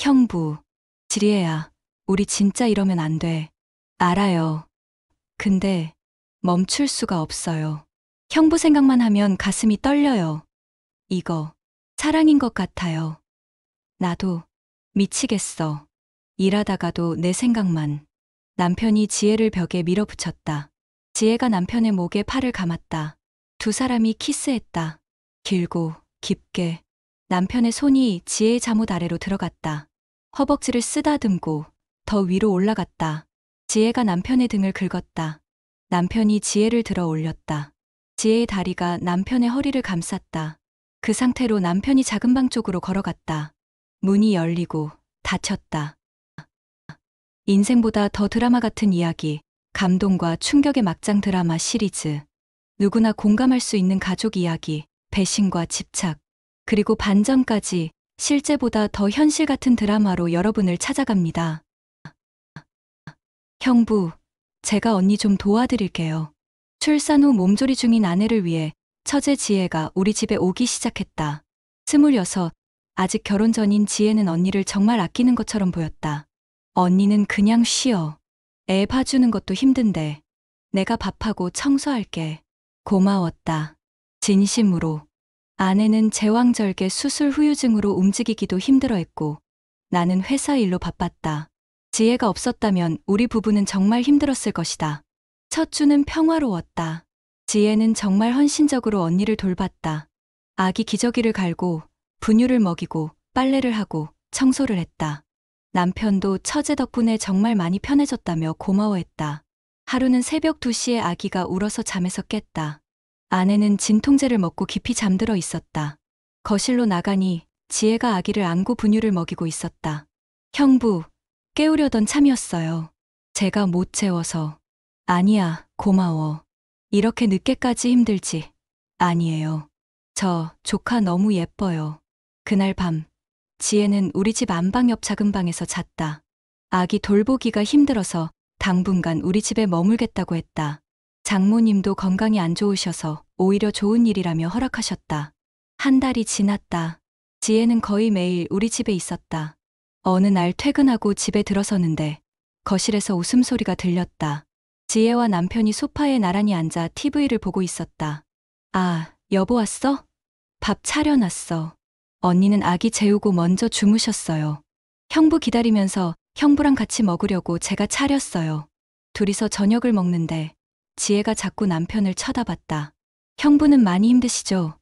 형부, 지리애야, 우리 진짜 이러면 안 돼. 알아요. 근데 멈출 수가 없어요. 형부 생각만 하면 가슴이 떨려요. 이거 사랑인 것 같아요. 나도 미치겠어. 일하다가도 내 생각만. 남편이 지혜를 벽에 밀어붙였다. 지혜가 남편의 목에 팔을 감았다. 두 사람이 키스했다. 길고 깊게. 남편의 손이 지혜의 잠옷 아래로 들어갔다. 허벅지를 쓰다듬고 더 위로 올라갔다. 지혜가 남편의 등을 긁었다. 남편이 지혜를 들어 올렸다. 지혜의 다리가 남편의 허리를 감쌌다. 그 상태로 남편이 작은 방 쪽으로 걸어갔다. 문이 열리고 닫혔다. 인생보다 더 드라마 같은 이야기, 감동과 충격의 막장 드라마 시리즈. 누구나 공감할 수 있는 가족 이야기, 배신과 집착, 그리고 반전까지 실제보다 더 현실 같은 드라마로 여러분을 찾아갑니다. 형부, 제가 언니 좀 도와드릴게요. 출산 후 몸조리 중인 아내를 위해 처제 지혜가 우리 집에 오기 시작했다. 26, 아직 결혼 전인 지혜는 언니를 정말 아끼는 것처럼 보였다. 언니는 그냥 쉬어. 애 봐주는 것도 힘든데 내가 밥하고 청소할게. 고마웠다. 진심으로. 아내는 제왕절개 수술 후유증으로 움직이기도 힘들어했고 나는 회사 일로 바빴다. 지혜가 없었다면 우리 부부는 정말 힘들었을 것이다. 첫 주는 평화로웠다. 지혜는 정말 헌신적으로 언니를 돌봤다. 아기 기저귀를 갈고 분유를 먹이고 빨래를 하고 청소를 했다. 남편도 처제 덕분에 정말 많이 편해졌다며 고마워했다. 하루는 새벽 2시에 아기가 울어서 잠에서 깼다. 아내는 진통제를 먹고 깊이 잠들어 있었다. 거실로 나가니 지혜가 아기를 안고 분유를 먹이고 있었다. 형부, 깨우려던 참이었어요. 제가 못 재워서. 아니야, 고마워. 이렇게 늦게까지 힘들지. 아니에요. 저 조카 너무 예뻐요. 그날 밤, 지혜는 우리 집 안방 옆 작은 방에서 잤다. 아기 돌보기가 힘들어서 당분간 우리 집에 머물겠다고 했다. 장모님도 건강이 안 좋으셔서 오히려 좋은 일이라며 허락하셨다. 한 달이 지났다. 지혜는 거의 매일 우리 집에 있었다. 어느 날 퇴근하고 집에 들어서는데 거실에서 웃음소리가 들렸다. 지혜와 남편이 소파에 나란히 앉아 TV를 보고 있었다. 아, 여보 왔어? 밥 차려놨어. 언니는 아기 재우고 먼저 주무셨어요. 형부 기다리면서 형부랑 같이 먹으려고 제가 차렸어요. 둘이서 저녁을 먹는데 지혜가 자꾸 남편을 쳐다봤다. 형부는 많이 힘드시죠?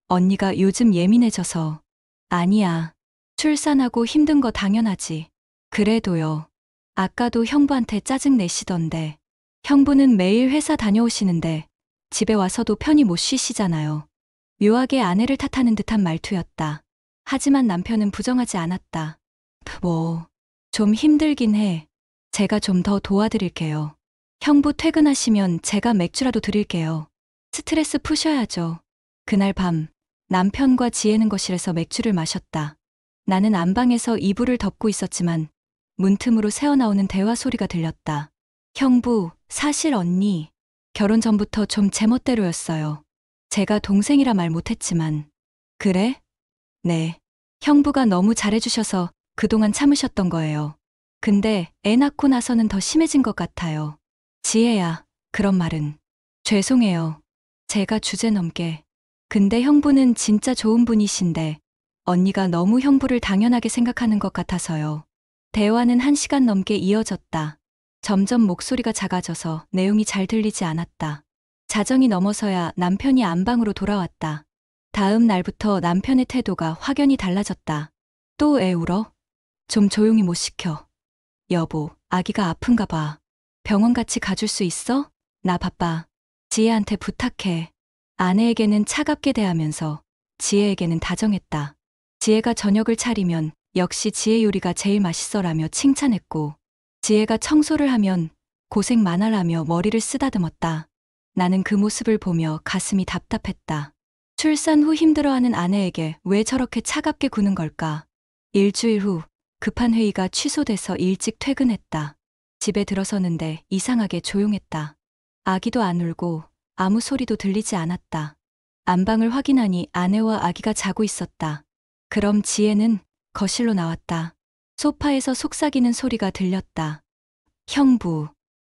언니가 요즘 예민해져서. 아니야. 출산하고 힘든 거 당연하지. 그래도요. 아까도 형부한테 짜증 내시던데. 형부는 매일 회사 다녀오시는데 집에 와서도 편히 못 쉬시잖아요. 묘하게 아내를 탓하는 듯한 말투였다. 하지만 남편은 부정하지 않았다. 좀 힘들긴 해. 제가 좀 더 도와드릴게요. 형부 퇴근하시면 제가 맥주라도 드릴게요. 스트레스 푸셔야죠. 그날 밤, 남편과 지혜는 거실에서 맥주를 마셨다. 나는 안방에서 이불을 덮고 있었지만 문틈으로 새어나오는 대화 소리가 들렸다. 형부, 사실 언니, 결혼 전부터 좀 제멋대로였어요. 제가 동생이라 말 못했지만. 그래? 네. 형부가 너무 잘해주셔서 그동안 참으셨던 거예요. 근데 애 낳고 나서는 더 심해진 것 같아요. 지혜야, 그런 말은. 죄송해요. 제가 주제 넘게. 근데 형부는 진짜 좋은 분이신데 언니가 너무 형부를 당연하게 생각하는 것 같아서요. 대화는 1시간 넘게 이어졌다. 점점 목소리가 작아져서 내용이 잘 들리지 않았다. 자정이 넘어서야 남편이 안방으로 돌아왔다. 다음 날부터 남편의 태도가 확연히 달라졌다. 또 애 울어? 좀 조용히 못 시켜. 여보, 아기가 아픈가 봐. 병원 같이 가줄 수 있어? 나 바빠. 지혜한테 부탁해. 아내에게는 차갑게 대하면서 지혜에게는 다정했다. 지혜가 저녁을 차리면 역시 지혜 요리가 제일 맛있어라며 칭찬했고 지혜가 청소를 하면 고생 많아라며 머리를 쓰다듬었다. 나는 그 모습을 보며 가슴이 답답했다. 출산 후 힘들어하는 아내에게 왜 저렇게 차갑게 구는 걸까? 일주일 후 급한 회의가 취소돼서 일찍 퇴근했다. 집에 들어서는데 이상하게 조용했다. 아기도 안 울고 아무 소리도 들리지 않았다. 안방을 확인하니 아내와 아기가 자고 있었다. 그럼 지혜는 거실로 나왔다. 소파에서 속삭이는 소리가 들렸다. 형부,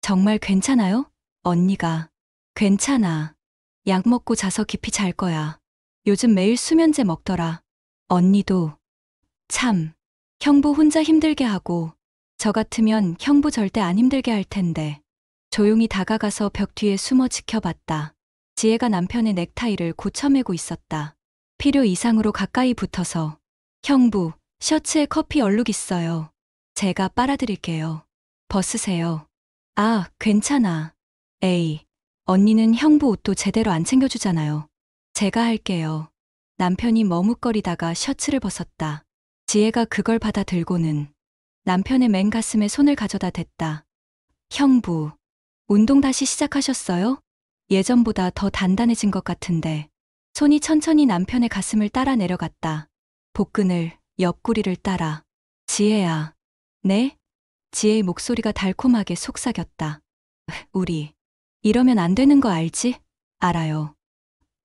정말 괜찮아요? 언니가. 괜찮아. 약 먹고 자서 깊이 잘 거야. 요즘 매일 수면제 먹더라. 언니도. 참. 형부 혼자 힘들게 하고, 저 같으면 형부 절대 안 힘들게 할 텐데. 조용히 다가가서 벽 뒤에 숨어 지켜봤다. 지혜가 남편의 넥타이를 고쳐매고 있었다. 필요 이상으로 가까이 붙어서, 형부, 셔츠에 커피 얼룩 있어요. 제가 빨아드릴게요. 벗으세요. 아, 괜찮아. 에이, 언니는 형부 옷도 제대로 안 챙겨주잖아요. 제가 할게요. 남편이 머뭇거리다가 셔츠를 벗었다. 지혜가 그걸 받아 들고는 남편의 맨가슴에 손을 가져다 댔다. 형부, 운동 다시 시작하셨어요? 예전보다 더 단단해진 것 같은데. 손이 천천히 남편의 가슴을 따라 내려갔다. 복근을, 옆구리를 따라. 지혜야. 네? 지혜의 목소리가 달콤하게 속삭였다. 우리, 이러면 안 되는 거 알지? 알아요.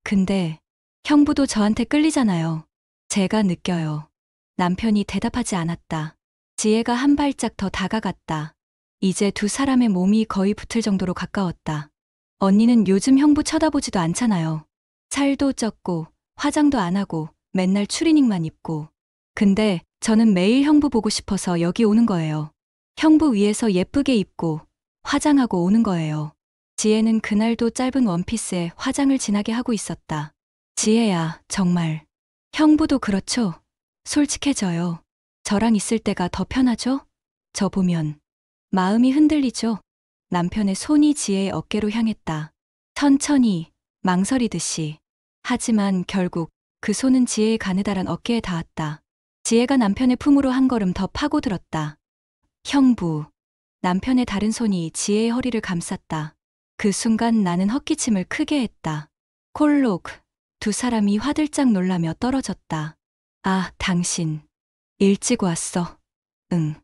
근데, 형부도 저한테 끌리잖아요. 제가 느껴요. 남편이 대답하지 않았다. 지혜가 한 발짝 더 다가갔다. 이제 두 사람의 몸이 거의 붙을 정도로 가까웠다. 언니는 요즘 형부 쳐다보지도 않잖아요. 살도 쪘고, 화장도 안 하고, 맨날 추리닝만 입고. 근데 저는 매일 형부 보고 싶어서 여기 오는 거예요. 형부 위해서 예쁘게 입고, 화장하고 오는 거예요. 지혜는 그날도 짧은 원피스에 화장을 진하게 하고 있었다. 지혜야, 정말. 형부도 그렇죠? 솔직해져요. 저랑 있을 때가 더 편하죠? 저 보면. 마음이 흔들리죠? 남편의 손이 지혜의 어깨로 향했다. 천천히, 망설이듯이. 하지만 결국 그 손은 지혜의 가느다란 어깨에 닿았다. 지혜가 남편의 품으로 한 걸음 더 파고들었다. 형부. 남편의 다른 손이 지혜의 허리를 감쌌다. 그 순간 나는 헛기침을 크게 했다. 콜록. 두 사람이 화들짝 놀라며 떨어졌다. 아, 당신. 일찍 왔어. 응.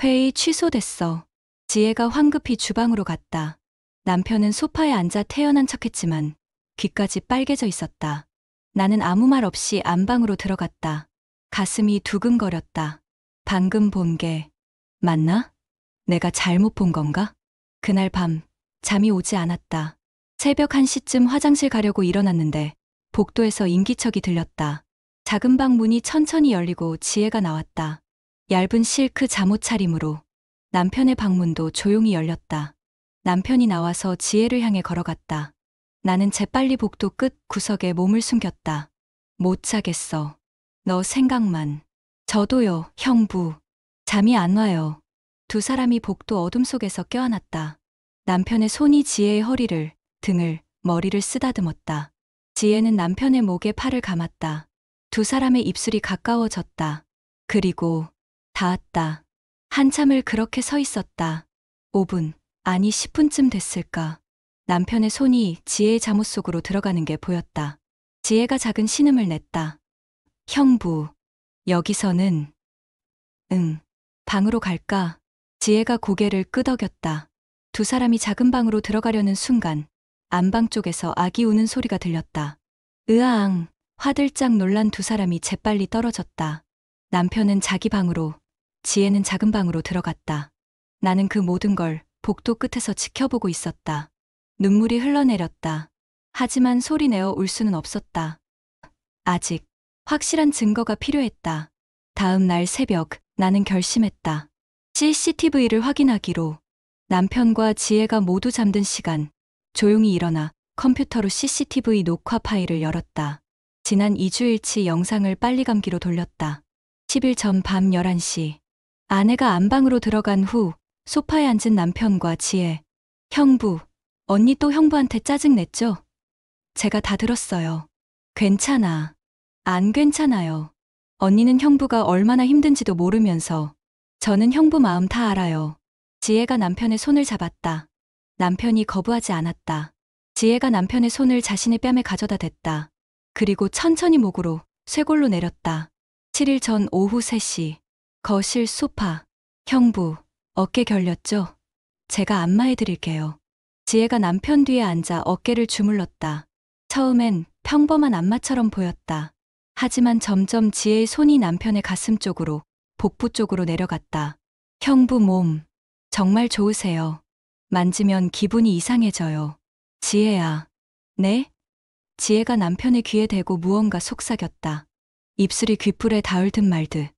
회의 취소됐어. 지혜가 황급히 주방으로 갔다. 남편은 소파에 앉아 태연한 척했지만 귀까지 빨개져 있었다. 나는 아무 말 없이 안방으로 들어갔다. 가슴이 두근거렸다. 방금 본 게 맞나? 내가 잘못 본 건가? 그날 밤 잠이 오지 않았다. 새벽 1시쯤 화장실 가려고 일어났는데 복도에서 인기척이 들렸다. 작은 방 문이 천천히 열리고 지혜가 나왔다. 얇은 실크 잠옷 차림으로. 남편의 방문도 조용히 열렸다. 남편이 나와서 지혜를 향해 걸어갔다. 나는 재빨리 복도 끝 구석에 몸을 숨겼다. 못 자겠어. 너 생각만. 저도요, 형부. 잠이 안 와요. 두 사람이 복도 어둠 속에서 껴안았다. 남편의 손이 지혜의 허리를, 등을, 머리를 쓰다듬었다. 지혜는 남편의 목에 팔을 감았다. 두 사람의 입술이 가까워졌다. 그리고 닿았다. 한참을 그렇게 서 있었다. 5분, 아니 10분쯤 됐을까. 남편의 손이 지혜의 잠옷 속으로 들어가는 게 보였다. 지혜가 작은 신음을 냈다. 형부, 여기서는. 응, 방으로 갈까? 지혜가 고개를 끄덕였다. 두 사람이 작은 방으로 들어가려는 순간 안방 쪽에서 아기 우는 소리가 들렸다. 으아앙, 화들짝 놀란 두 사람이 재빨리 떨어졌다. 남편은 자기 방으로, 지혜는 작은 방으로 들어갔다. 나는 그 모든 걸 복도 끝에서 지켜보고 있었다. 눈물이 흘러내렸다. 하지만 소리내어 울 수는 없었다. 아직 확실한 증거가 필요했다. 다음 날 새벽 나는 결심했다. CCTV를 확인하기로. 남편과 지혜가 모두 잠든 시간, 조용히 일어나 컴퓨터로 CCTV 녹화 파일을 열었다. 지난 2주일치 영상을 빨리 감기로 돌렸다. 10일 전 밤 11시. 아내가 안방으로 들어간 후 소파에 앉은 남편과 지혜. 형부, 언니 또 형부한테 짜증냈죠? 제가 다 들었어요. 괜찮아. 안 괜찮아요. 언니는 형부가 얼마나 힘든지도 모르면서 저는 형부 마음 다 알아요. 지혜가 남편의 손을 잡았다. 남편이 거부하지 않았다. 지혜가 남편의 손을 자신의 뺨에 가져다 댔다. 그리고 천천히 목으로 쇄골로 내렸다. 7일 전 오후 3시. 거실 소파. 형부, 어깨 결렸죠? 제가 안마해드릴게요. 지혜가 남편 뒤에 앉아 어깨를 주물렀다. 처음엔 평범한 안마처럼 보였다. 하지만 점점 지혜의 손이 남편의 가슴 쪽으로 복부 쪽으로 내려갔다. 형부 몸 정말 좋으세요. 만지면 기분이 이상해져요. 지혜야. 네? 지혜가 남편의 귀에 대고 무언가 속삭였다. 입술이 귓불에 닿을 듯 말 듯.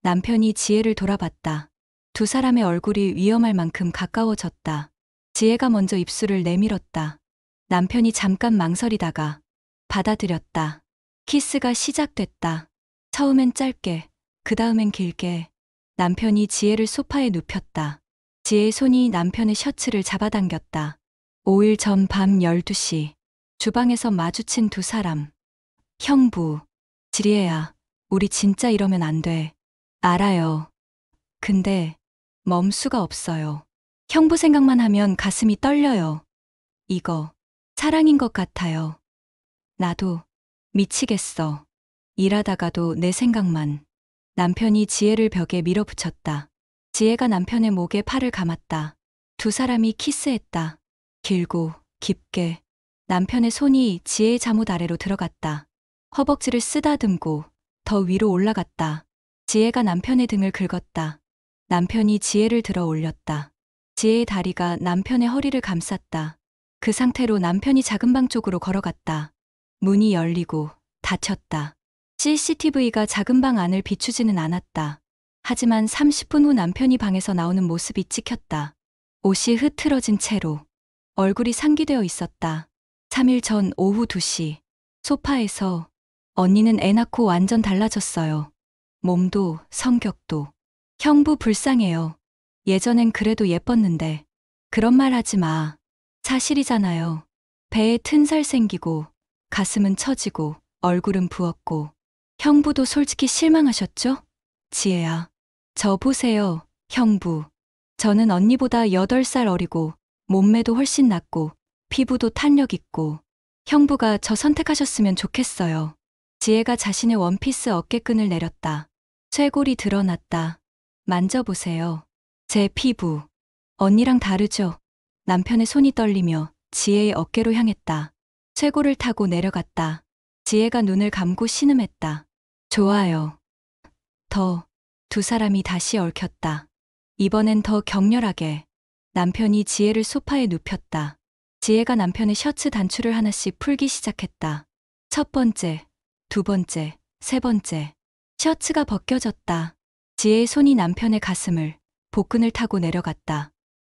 남편이 지혜를 돌아봤다. 두 사람의 얼굴이 위험할 만큼 가까워졌다. 지혜가 먼저 입술을 내밀었다. 남편이 잠깐 망설이다가 받아들였다. 키스가 시작됐다. 처음엔 짧게, 그 다음엔 길게. 남편이 지혜를 소파에 눕혔다. 지혜의 손이 남편의 셔츠를 잡아당겼다. 5일 전 밤 12시. 주방에서 마주친 두 사람. 형부. 지혜야, 우리 진짜 이러면 안 돼. 알아요. 근데 멈수가 없어요. 형부 생각만 하면 가슴이 떨려요. 이거 사랑인 것 같아요. 나도 미치겠어. 일하다가도 내 생각만. 남편이 지혜를 벽에 밀어붙였다. 지혜가 남편의 목에 팔을 감았다. 두 사람이 키스했다. 길고 깊게. 남편의 손이 지혜의 잠옷 아래로 들어갔다. 허벅지를 쓰다듬고 더 위로 올라갔다. 지혜가 남편의 등을 긁었다. 남편이 지혜를 들어 올렸다. 지혜의 다리가 남편의 허리를 감쌌다. 그 상태로 남편이 작은 방 쪽으로 걸어갔다. 문이 열리고 닫혔다. CCTV가 작은 방 안을 비추지는 않았다. 하지만 30분 후 남편이 방에서 나오는 모습이 찍혔다. 옷이 흐트러진 채로 얼굴이 상기되어 있었다. 3일 전 오후 2시 소파에서 언니는 애 낳고 완전 달라졌어요. 몸도 성격도. 형부 불쌍해요. 예전엔 그래도 예뻤는데. 그런 말 하지 마. 사실이잖아요. 배에 튼살 생기고 가슴은 처지고 얼굴은 부었고. 형부도 솔직히 실망하셨죠? 지혜야. 저 보세요, 형부. 저는 언니보다 8살 어리고 몸매도 훨씬 낫고 피부도 탄력 있고. 형부가 저 선택하셨으면 좋겠어요. 지혜가 자신의 원피스 어깨끈을 내렸다. 쇄골이 드러났다. 만져보세요. 제 피부. 언니랑 다르죠? 남편의 손이 떨리며 지혜의 어깨로 향했다. 쇄골을 타고 내려갔다. 지혜가 눈을 감고 신음했다. 좋아요. 더. 두 사람이 다시 얽혔다. 이번엔 더 격렬하게. 남편이 지혜를 소파에 눕혔다. 지혜가 남편의 셔츠 단추를 하나씩 풀기 시작했다. 첫 번째, 두 번째, 세 번째. 셔츠가 벗겨졌다. 지혜의 손이 남편의 가슴을, 복근을 타고 내려갔다.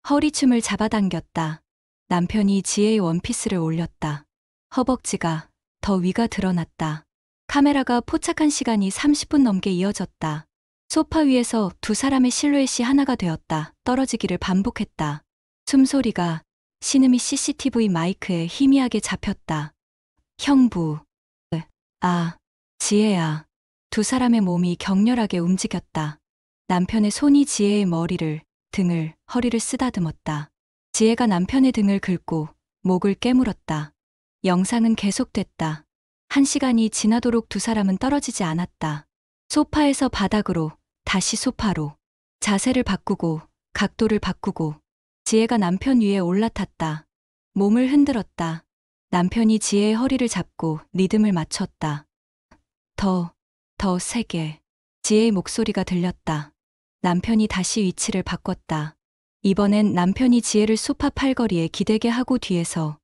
허리춤을 잡아당겼다. 남편이 지혜의 원피스를 올렸다. 허벅지가 더 위가 드러났다. 카메라가 포착한 시간이 30분 넘게 이어졌다. 소파 위에서 두 사람의 실루엣이 하나가 되었다. 떨어지기를 반복했다. 숨소리가 신음이 CCTV 마이크에 희미하게 잡혔다. 형부. 아, 지혜야. 두 사람의 몸이 격렬하게 움직였다. 남편의 손이 지혜의 머리를, 등을, 허리를 쓰다듬었다. 지혜가 남편의 등을 긁고 목을 깨물었다. 영상은 계속됐다. 1시간이 지나도록 두 사람은 떨어지지 않았다. 소파에서 바닥으로, 다시 소파로. 자세를 바꾸고, 각도를 바꾸고. 지혜가 남편 위에 올라탔다. 몸을 흔들었다. 남편이 지혜의 허리를 잡고 리듬을 맞췄다. 더 세게. 지혜의 목소리가 들렸다. 남편이 다시 위치를 바꿨다. 이번엔 남편이 지혜를 소파 팔걸이에 기대게 하고 뒤에서.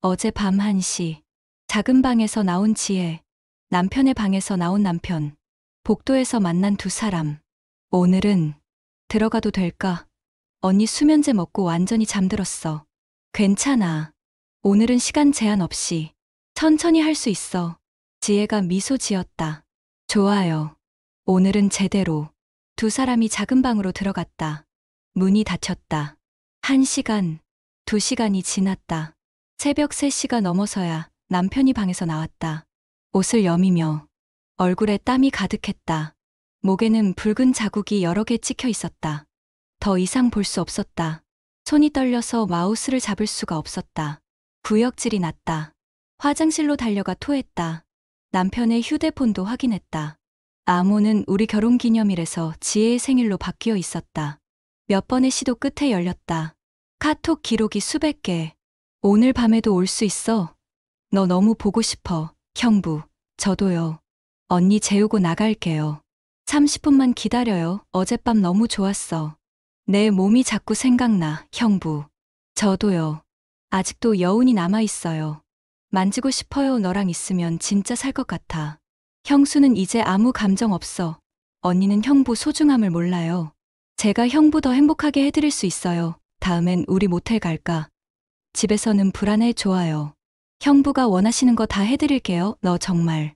어제 밤 1시. 작은 방에서 나온 지혜. 남편의 방에서 나온 남편. 복도에서 만난 두 사람. 오늘은 들어가도 될까? 언니 수면제 먹고 완전히 잠들었어. 괜찮아. 오늘은 시간 제한 없이 천천히 할 수 있어. 지혜가 미소 지었다. 좋아요. 오늘은 제대로. 두 사람이 작은 방으로 들어갔다. 문이 닫혔다. 1시간, 2시간이 지났다. 새벽 3시가 넘어서야 남편이 방에서 나왔다. 옷을 여미며 얼굴에 땀이 가득했다. 목에는 붉은 자국이 여러 개 찍혀 있었다. 더 이상 볼 수 없었다. 손이 떨려서 마우스를 잡을 수가 없었다. 구역질이 났다. 화장실로 달려가 토했다. 남편의 휴대폰도 확인했다. 암호는 우리 결혼기념일에서 지혜의 생일로 바뀌어 있었다. 몇 번의 시도 끝에 열렸다. 카톡 기록이 수백 개. 오늘 밤에도 올 수 있어? 너 너무 보고 싶어, 형부. 저도요. 언니 재우고 나갈게요. 30분만 기다려요. 어젯밤 너무 좋았어. 내 몸이 자꾸 생각나, 형부. 저도요. 아직도 여운이 남아있어요. 만지고 싶어요. 너랑 있으면 진짜 살 것 같아. 형수는 이제 아무 감정 없어. 언니는 형부 소중함을 몰라요. 제가 형부 더 행복하게 해드릴 수 있어요. 다음엔 우리 모텔 갈까? 집에서는 불안해. 좋아요. 형부가 원하시는 거 다 해드릴게요. 너 정말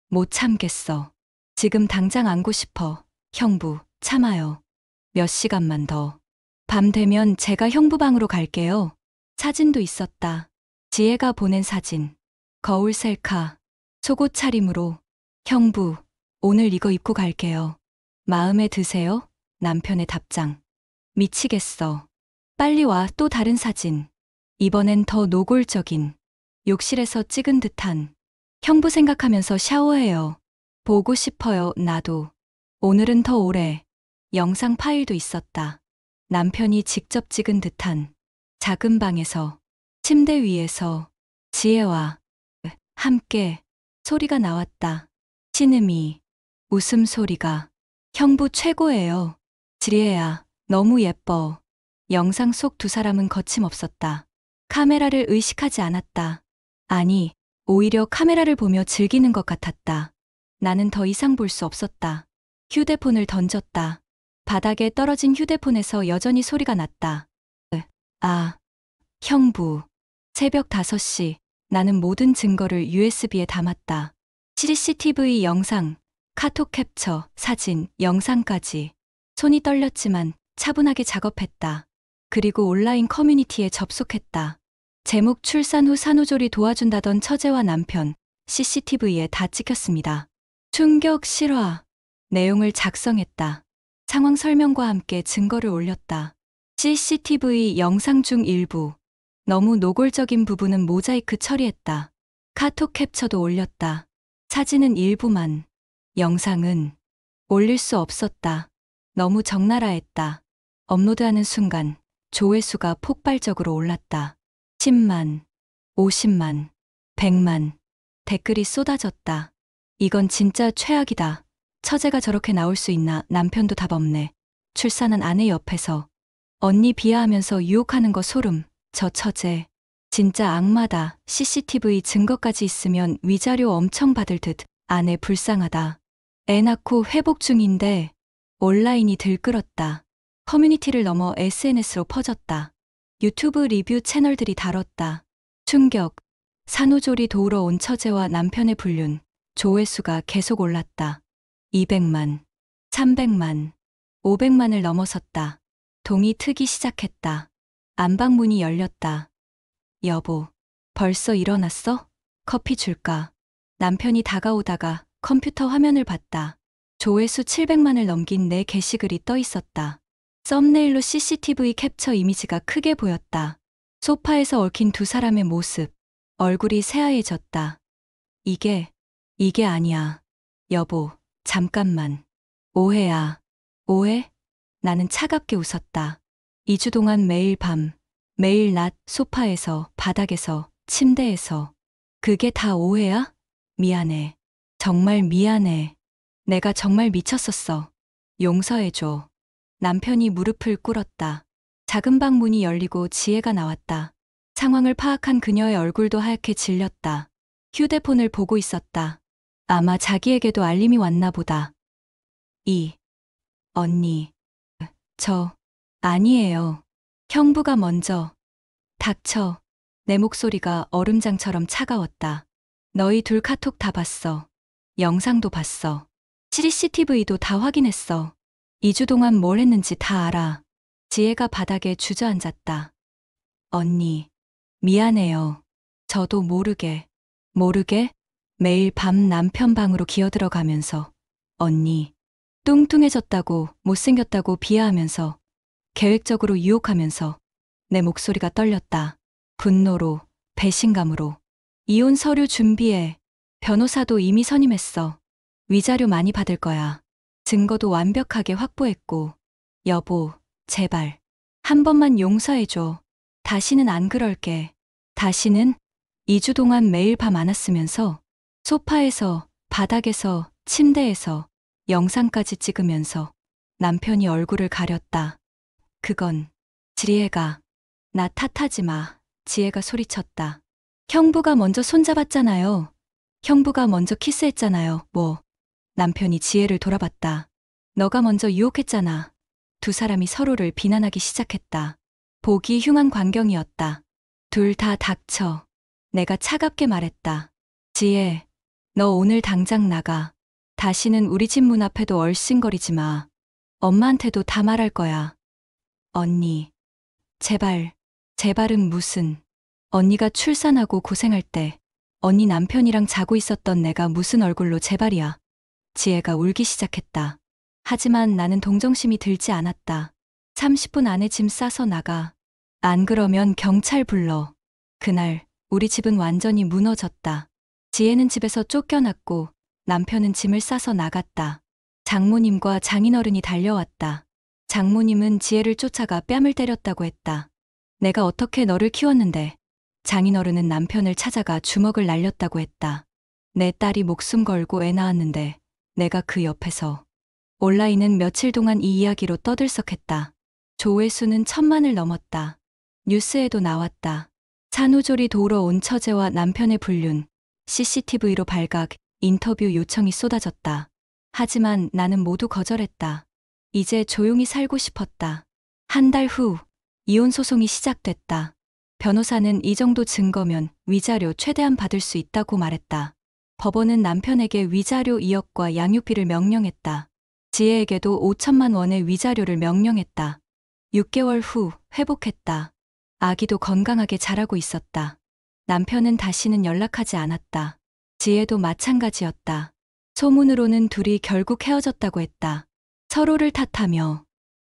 못 참겠어. 지금 당장 안고 싶어. 형부, 참아요. 몇 시간만 더. 밤 되면 제가 형부 방으로 갈게요. 사진도 있었다. 지혜가 보낸 사진. 거울 셀카. 속옷 차림으로. 형부, 오늘 이거 입고 갈게요. 마음에 드세요? 남편의 답장. 미치겠어. 빨리 와. 또 다른 사진. 이번엔 더 노골적인. 욕실에서 찍은 듯한. 형부 생각하면서 샤워해요. 보고 싶어요. 나도. 오늘은 더 오래. 영상 파일도 있었다. 남편이 직접 찍은 듯한. 작은 방에서. 침대 위에서. 지혜와 함께. 소리가 나왔다. 신음이. 웃음소리가. 형부 최고예요. 지혜야, 너무 예뻐. 영상 속 두 사람은 거침없었다. 카메라를 의식하지 않았다. 아니, 오히려 카메라를 보며 즐기는 것 같았다. 나는 더 이상 볼 수 없었다. 휴대폰을 던졌다. 바닥에 떨어진 휴대폰에서 여전히 소리가 났다. 아, 형부. 새벽 5시. 나는 모든 증거를 USB에 담았다. CCTV 영상, 카톡 캡처, 사진, 영상까지. 손이 떨렸지만 차분하게 작업했다. 그리고 온라인 커뮤니티에 접속했다. 제목 출산 후 산후조리 도와준다던 처제와 남편, CCTV에 다 찍혔습니다. 충격 실화. 내용을 작성했다. 상황 설명과 함께 증거를 올렸다. CCTV 영상 중 일부. 너무 노골적인 부분은 모자이크 처리했다. 카톡 캡처도 올렸다. 사진은 일부만. 영상은 올릴 수 없었다. 너무 적나라했다. 업로드하는 순간 조회수가 폭발적으로 올랐다. 10만, 50만, 100만. 댓글이 쏟아졌다. 이건 진짜 최악이다. 처제가 저렇게 나올 수 있나. 남편도 답 없네. 출산한 아내 옆에서. 언니 비하하면서 유혹하는 거 소름. 저 처제. 진짜 악마다. CCTV 증거까지 있으면 위자료 엄청 받을 듯. 아내 불쌍하다. 애 낳고 회복 중인데. 온라인이 들끓었다. 커뮤니티를 넘어 SNS로 퍼졌다. 유튜브 리뷰 채널들이 다뤘다. 충격. 산후조리 도우러 온 처제와 남편의 불륜. 조회수가 계속 올랐다. 200만, 300만, 500만을 넘어섰다. 동이 트기 시작했다. 안방문이 열렸다. 여보, 벌써 일어났어? 커피 줄까? 남편이 다가오다가 컴퓨터 화면을 봤다. 조회수 700만을 넘긴 내 게시글이 떠 있었다. 썸네일로 CCTV 캡처 이미지가 크게 보였다. 소파에서 얽힌 두 사람의 모습. 얼굴이 새하얘졌다. 이게 아니야. 여보, 잠깐만. 오해야. 오해? 나는 차갑게 웃었다. 2주 동안 매일 밤, 매일 낮 소파에서, 바닥에서, 침대에서. 그게 다 오해야? 미안해. 정말 미안해. 내가 정말 미쳤었어. 용서해줘. 남편이 무릎을 꿇었다. 작은 방 문이 열리고 지혜가 나왔다. 상황을 파악한 그녀의 얼굴도 하얗게 질렸다. 휴대폰을 보고 있었다. 아마 자기에게도 알림이 왔나 보다. 언니. 아니에요. 형부가 먼저. 닥쳐. 내 목소리가 얼음장처럼 차가웠다. 너희 둘 카톡 다 봤어. 영상도 봤어. CCTV도 다 확인했어. 2주 동안 뭘 했는지 다 알아. 지혜가 바닥에 주저앉았다. 언니, 미안해요. 저도 모르게 매일 밤 남편 방으로 기어들어가면서 언니, 뚱뚱해졌다고 못생겼다고 비하하면서 계획적으로 유혹하면서 내 목소리가 떨렸다. 분노로, 배신감으로. 이혼 서류 준비해. 변호사도 이미 선임했어. 위자료 많이 받을 거야. 증거도 완벽하게 확보했고. 여보, 제발. 한 번만 용서해줘. 다시는 안 그럴게. 다시는 2주 동안 매일 밤 안 왔으면서 소파에서, 바닥에서, 침대에서 영상까지 찍으면서 남편이 얼굴을 가렸다. 그건 지혜가. 나 탓하지 마. 지혜가 소리쳤다. 형부가 먼저 손잡았잖아요. 형부가 먼저 키스했잖아요. 뭐. 남편이 지혜를 돌아봤다. 너가 먼저 유혹했잖아. 두 사람이 서로를 비난하기 시작했다. 보기 흉한 광경이었다. 둘 다 닥쳐. 내가 차갑게 말했다. 지혜, 너 오늘 당장 나가. 다시는 우리 집 문 앞에도 얼씬거리지 마. 엄마한테도 다 말할 거야. 언니, 제발, 제발은 무슨. 언니가 출산하고 고생할 때 언니 남편이랑 자고 있었던 내가 무슨 얼굴로 제발이야. 지혜가 울기 시작했다. 하지만 나는 동정심이 들지 않았다. 30분 안에 짐 싸서 나가. 안 그러면 경찰 불러. 그날 우리 집은 완전히 무너졌다. 지혜는 집에서 쫓겨났고 남편은 짐을 싸서 나갔다. 장모님과 장인어른이 달려왔다. 장모님은 지혜를 쫓아가 뺨을 때렸다고 했다. 내가 어떻게 너를 키웠는데. 장인어른은 남편을 찾아가 주먹을 날렸다고 했다. 내 딸이 목숨 걸고 애 낳았는데 내가 그 옆에서. 온라인은 며칠 동안 이 이야기로 떠들썩했다. 조회수는 1000만을 넘었다. 뉴스에도 나왔다. 산후조리 도우러 온 처제와 남편의 불륜, CCTV로 발각, 인터뷰 요청이 쏟아졌다. 하지만 나는 모두 거절했다. 이제 조용히 살고 싶었다. 한 달 후 이혼 소송이 시작됐다. 변호사는 이 정도 증거면 위자료 최대한 받을 수 있다고 말했다. 법원은 남편에게 위자료 2억과 양육비를 명령했다. 지혜에게도 5천만 원의 위자료를 명령했다. 6개월 후 회복했다. 아기도 건강하게 자라고 있었다. 남편은 다시는 연락하지 않았다. 지혜도 마찬가지였다. 소문으로는 둘이 결국 헤어졌다고 했다. 서로를 탓하며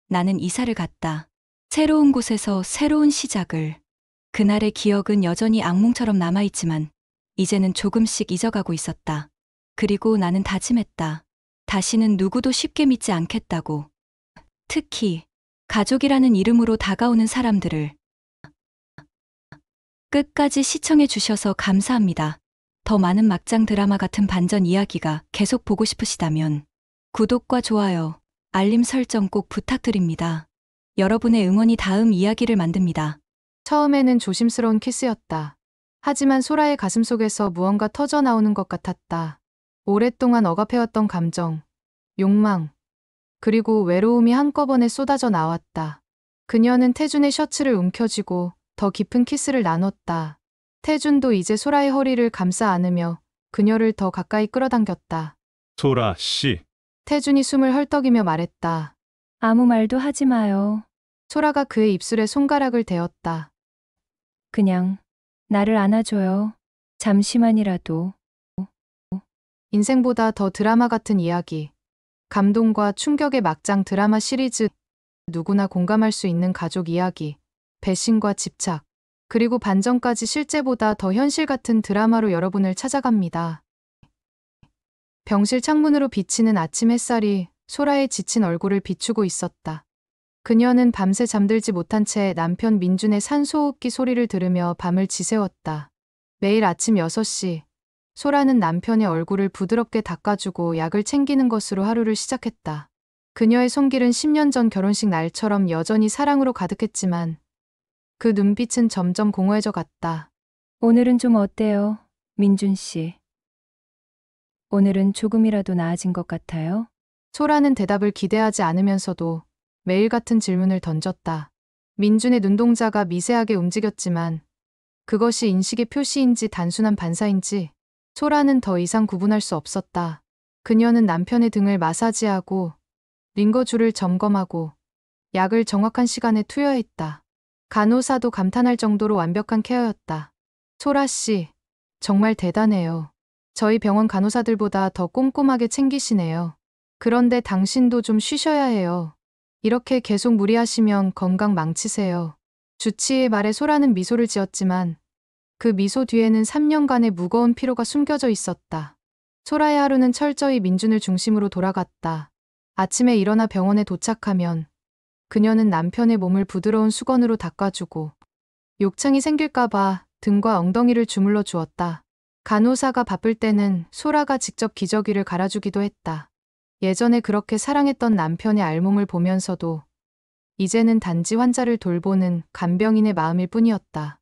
나는 이사를 갔다. 새로운 곳에서 새로운 시작을. 그날의 기억은 여전히 악몽처럼 남아있지만 이제는 조금씩 잊어가고 있었다. 그리고 나는 다짐했다. 다시는 누구도 쉽게 믿지 않겠다고. 특히 가족이라는 이름으로 다가오는 사람들을. 끝까지 시청해 주셔서 감사합니다. 더 많은 막장 드라마 같은 반전 이야기가 계속 보고 싶으시다면 구독과 좋아요, 알림 설정 꼭 부탁드립니다. 여러분의 응원이 다음 이야기를 만듭니다. 처음에는 조심스러운 키스였다. 하지만 소라의 가슴속에서 무언가 터져나오는 것 같았다. 오랫동안 억압해왔던 감정, 욕망, 그리고 외로움이 한꺼번에 쏟아져 나왔다. 그녀는 태준의 셔츠를 움켜쥐고 더 깊은 키스를 나눴다. 태준도 이제 소라의 허리를 감싸 안으며 그녀를 더 가까이 끌어당겼다. 소라 씨, 태준이 숨을 헐떡이며 말했다. 아무 말도 하지 마요. 소라가 그의 입술에 손가락을 대었다. 그냥 나를 안아줘요. 잠시만이라도. 인생보다 더 드라마 같은 이야기. 감동과 충격의 막장 드라마 시리즈. 누구나 공감할 수 있는 가족 이야기. 배신과 집착. 그리고 반전까지 실제보다 더 현실 같은 드라마로 여러분을 찾아갑니다. 병실 창문으로 비치는 아침 햇살이 소라의 지친 얼굴을 비추고 있었다. 그녀는 밤새 잠들지 못한 채 남편 민준의 산소호흡기 소리를 들으며 밤을 지새웠다. 매일 아침 6시, 소라는 남편의 얼굴을 부드럽게 닦아주고 약을 챙기는 것으로 하루를 시작했다. 그녀의 손길은 10년 전 결혼식 날처럼 여전히 사랑으로 가득했지만 그 눈빛은 점점 공허해져 갔다. 오늘은 좀 어때요, 민준 씨? 오늘은 조금이라도 나아진 것 같아요? 소라는 대답을 기대하지 않으면서도 매일 같은 질문을 던졌다. 민준의 눈동자가 미세하게 움직였지만 그것이 인식의 표시인지 단순한 반사인지 소라는 더 이상 구분할 수 없었다. 그녀는 남편의 등을 마사지하고 링거줄을 점검하고 약을 정확한 시간에 투여했다. 간호사도 감탄할 정도로 완벽한 케어였다. 소라 씨, 정말 대단해요. 저희 병원 간호사들보다 더 꼼꼼하게 챙기시네요. 그런데 당신도 좀 쉬셔야 해요. 이렇게 계속 무리하시면 건강 망치세요. 주치의의 말에 소라는 미소를 지었지만 그 미소 뒤에는 3년간의 무거운 피로가 숨겨져 있었다. 소라의 하루는 철저히 민준을 중심으로 돌아갔다. 아침에 일어나 병원에 도착하면 그녀는 남편의 몸을 부드러운 수건으로 닦아주고 욕창이 생길까봐 등과 엉덩이를 주물러 주었다. 간호사가 바쁠 때는 소라가 직접 기저귀를 갈아주기도 했다. 예전에 그렇게 사랑했던 남편의 알몸을 보면서도 이제는 단지 환자를 돌보는 간병인의 마음일 뿐이었다.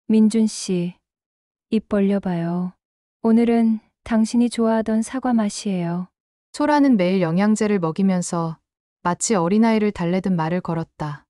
민준 씨, 입 벌려봐요. 오늘은 당신이 좋아하던 사과 맛이에요. 소라는 매일 영양제를 먹이면서 마치 어린아이를 달래듯 말을 걸었다.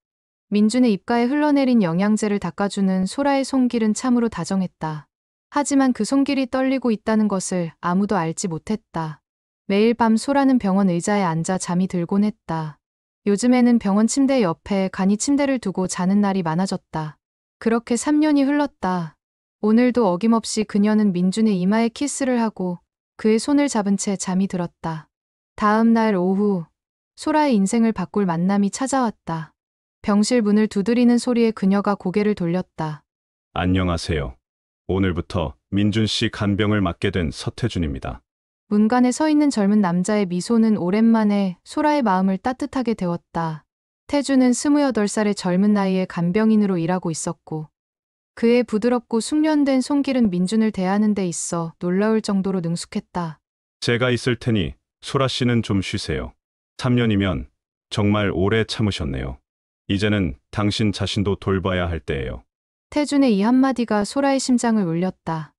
민준의 입가에 흘러내린 영양제를 닦아주는 소라의 손길은 참으로 다정했다. 하지만 그 손길이 떨리고 있다는 것을 아무도 알지 못했다. 매일 밤 소라는 병원 의자에 앉아 잠이 들곤 했다. 요즘에는 병원 침대 옆에 간이 침대를 두고 자는 날이 많아졌다. 그렇게 3년이 흘렀다. 오늘도 어김없이 그녀는 민준의 이마에 키스를 하고 그의 손을 잡은 채 잠이 들었다. 다음 날 오후, 소라의 인생을 바꿀 만남이 찾아왔다. 병실 문을 두드리는 소리에 그녀가 고개를 돌렸다. 안녕하세요. 오늘부터 민준 씨 간병을 맡게 된 서태준입니다. 문간에 서 있는 젊은 남자의 미소는 오랜만에 소라의 마음을 따뜻하게 데웠다. 태주는 28살의 젊은 나이에 간병인으로 일하고 있었고 그의 부드럽고 숙련된 손길은 민준을 대하는 데 있어 놀라울 정도로 능숙했다. 제가 있을 테니 소라 씨는 좀 쉬세요. 3년이면 정말 오래 참으셨네요. 이제는 당신 자신도 돌봐야 할 때예요. 태준의 이 한마디가 소라의 심장을 울렸다.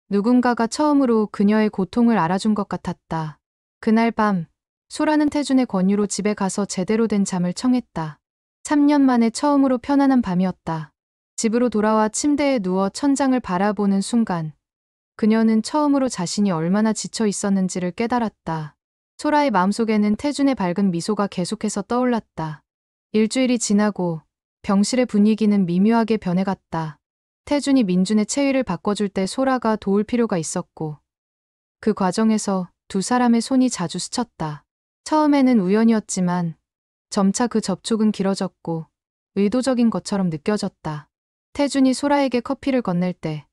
누군가가 처음으로 그녀의 고통을 알아준 것 같았다. 그날 밤, 소라는 태준의 권유로 집에 가서 제대로 된 잠을 청했다. 3년 만에 처음으로 편안한 밤이었다. 집으로 돌아와 침대에 누워 천장을 바라보는 순간, 그녀는 처음으로 자신이 얼마나 지쳐 있었는지를 깨달았다. 소라의 마음속에는 태준의 밝은 미소가 계속해서 떠올랐다. 일주일이 지나고 병실의 분위기는 미묘하게 변해갔다. 태준이 민준의 체위를 바꿔줄 때 소라가 도울 필요가 있었고 그 과정에서 두 사람의 손이 자주 스쳤다. 처음에는 우연이었지만 점차 그 접촉은 길어졌고 의도적인 것처럼 느껴졌다. 태준이 소라에게 커피를 건넬 때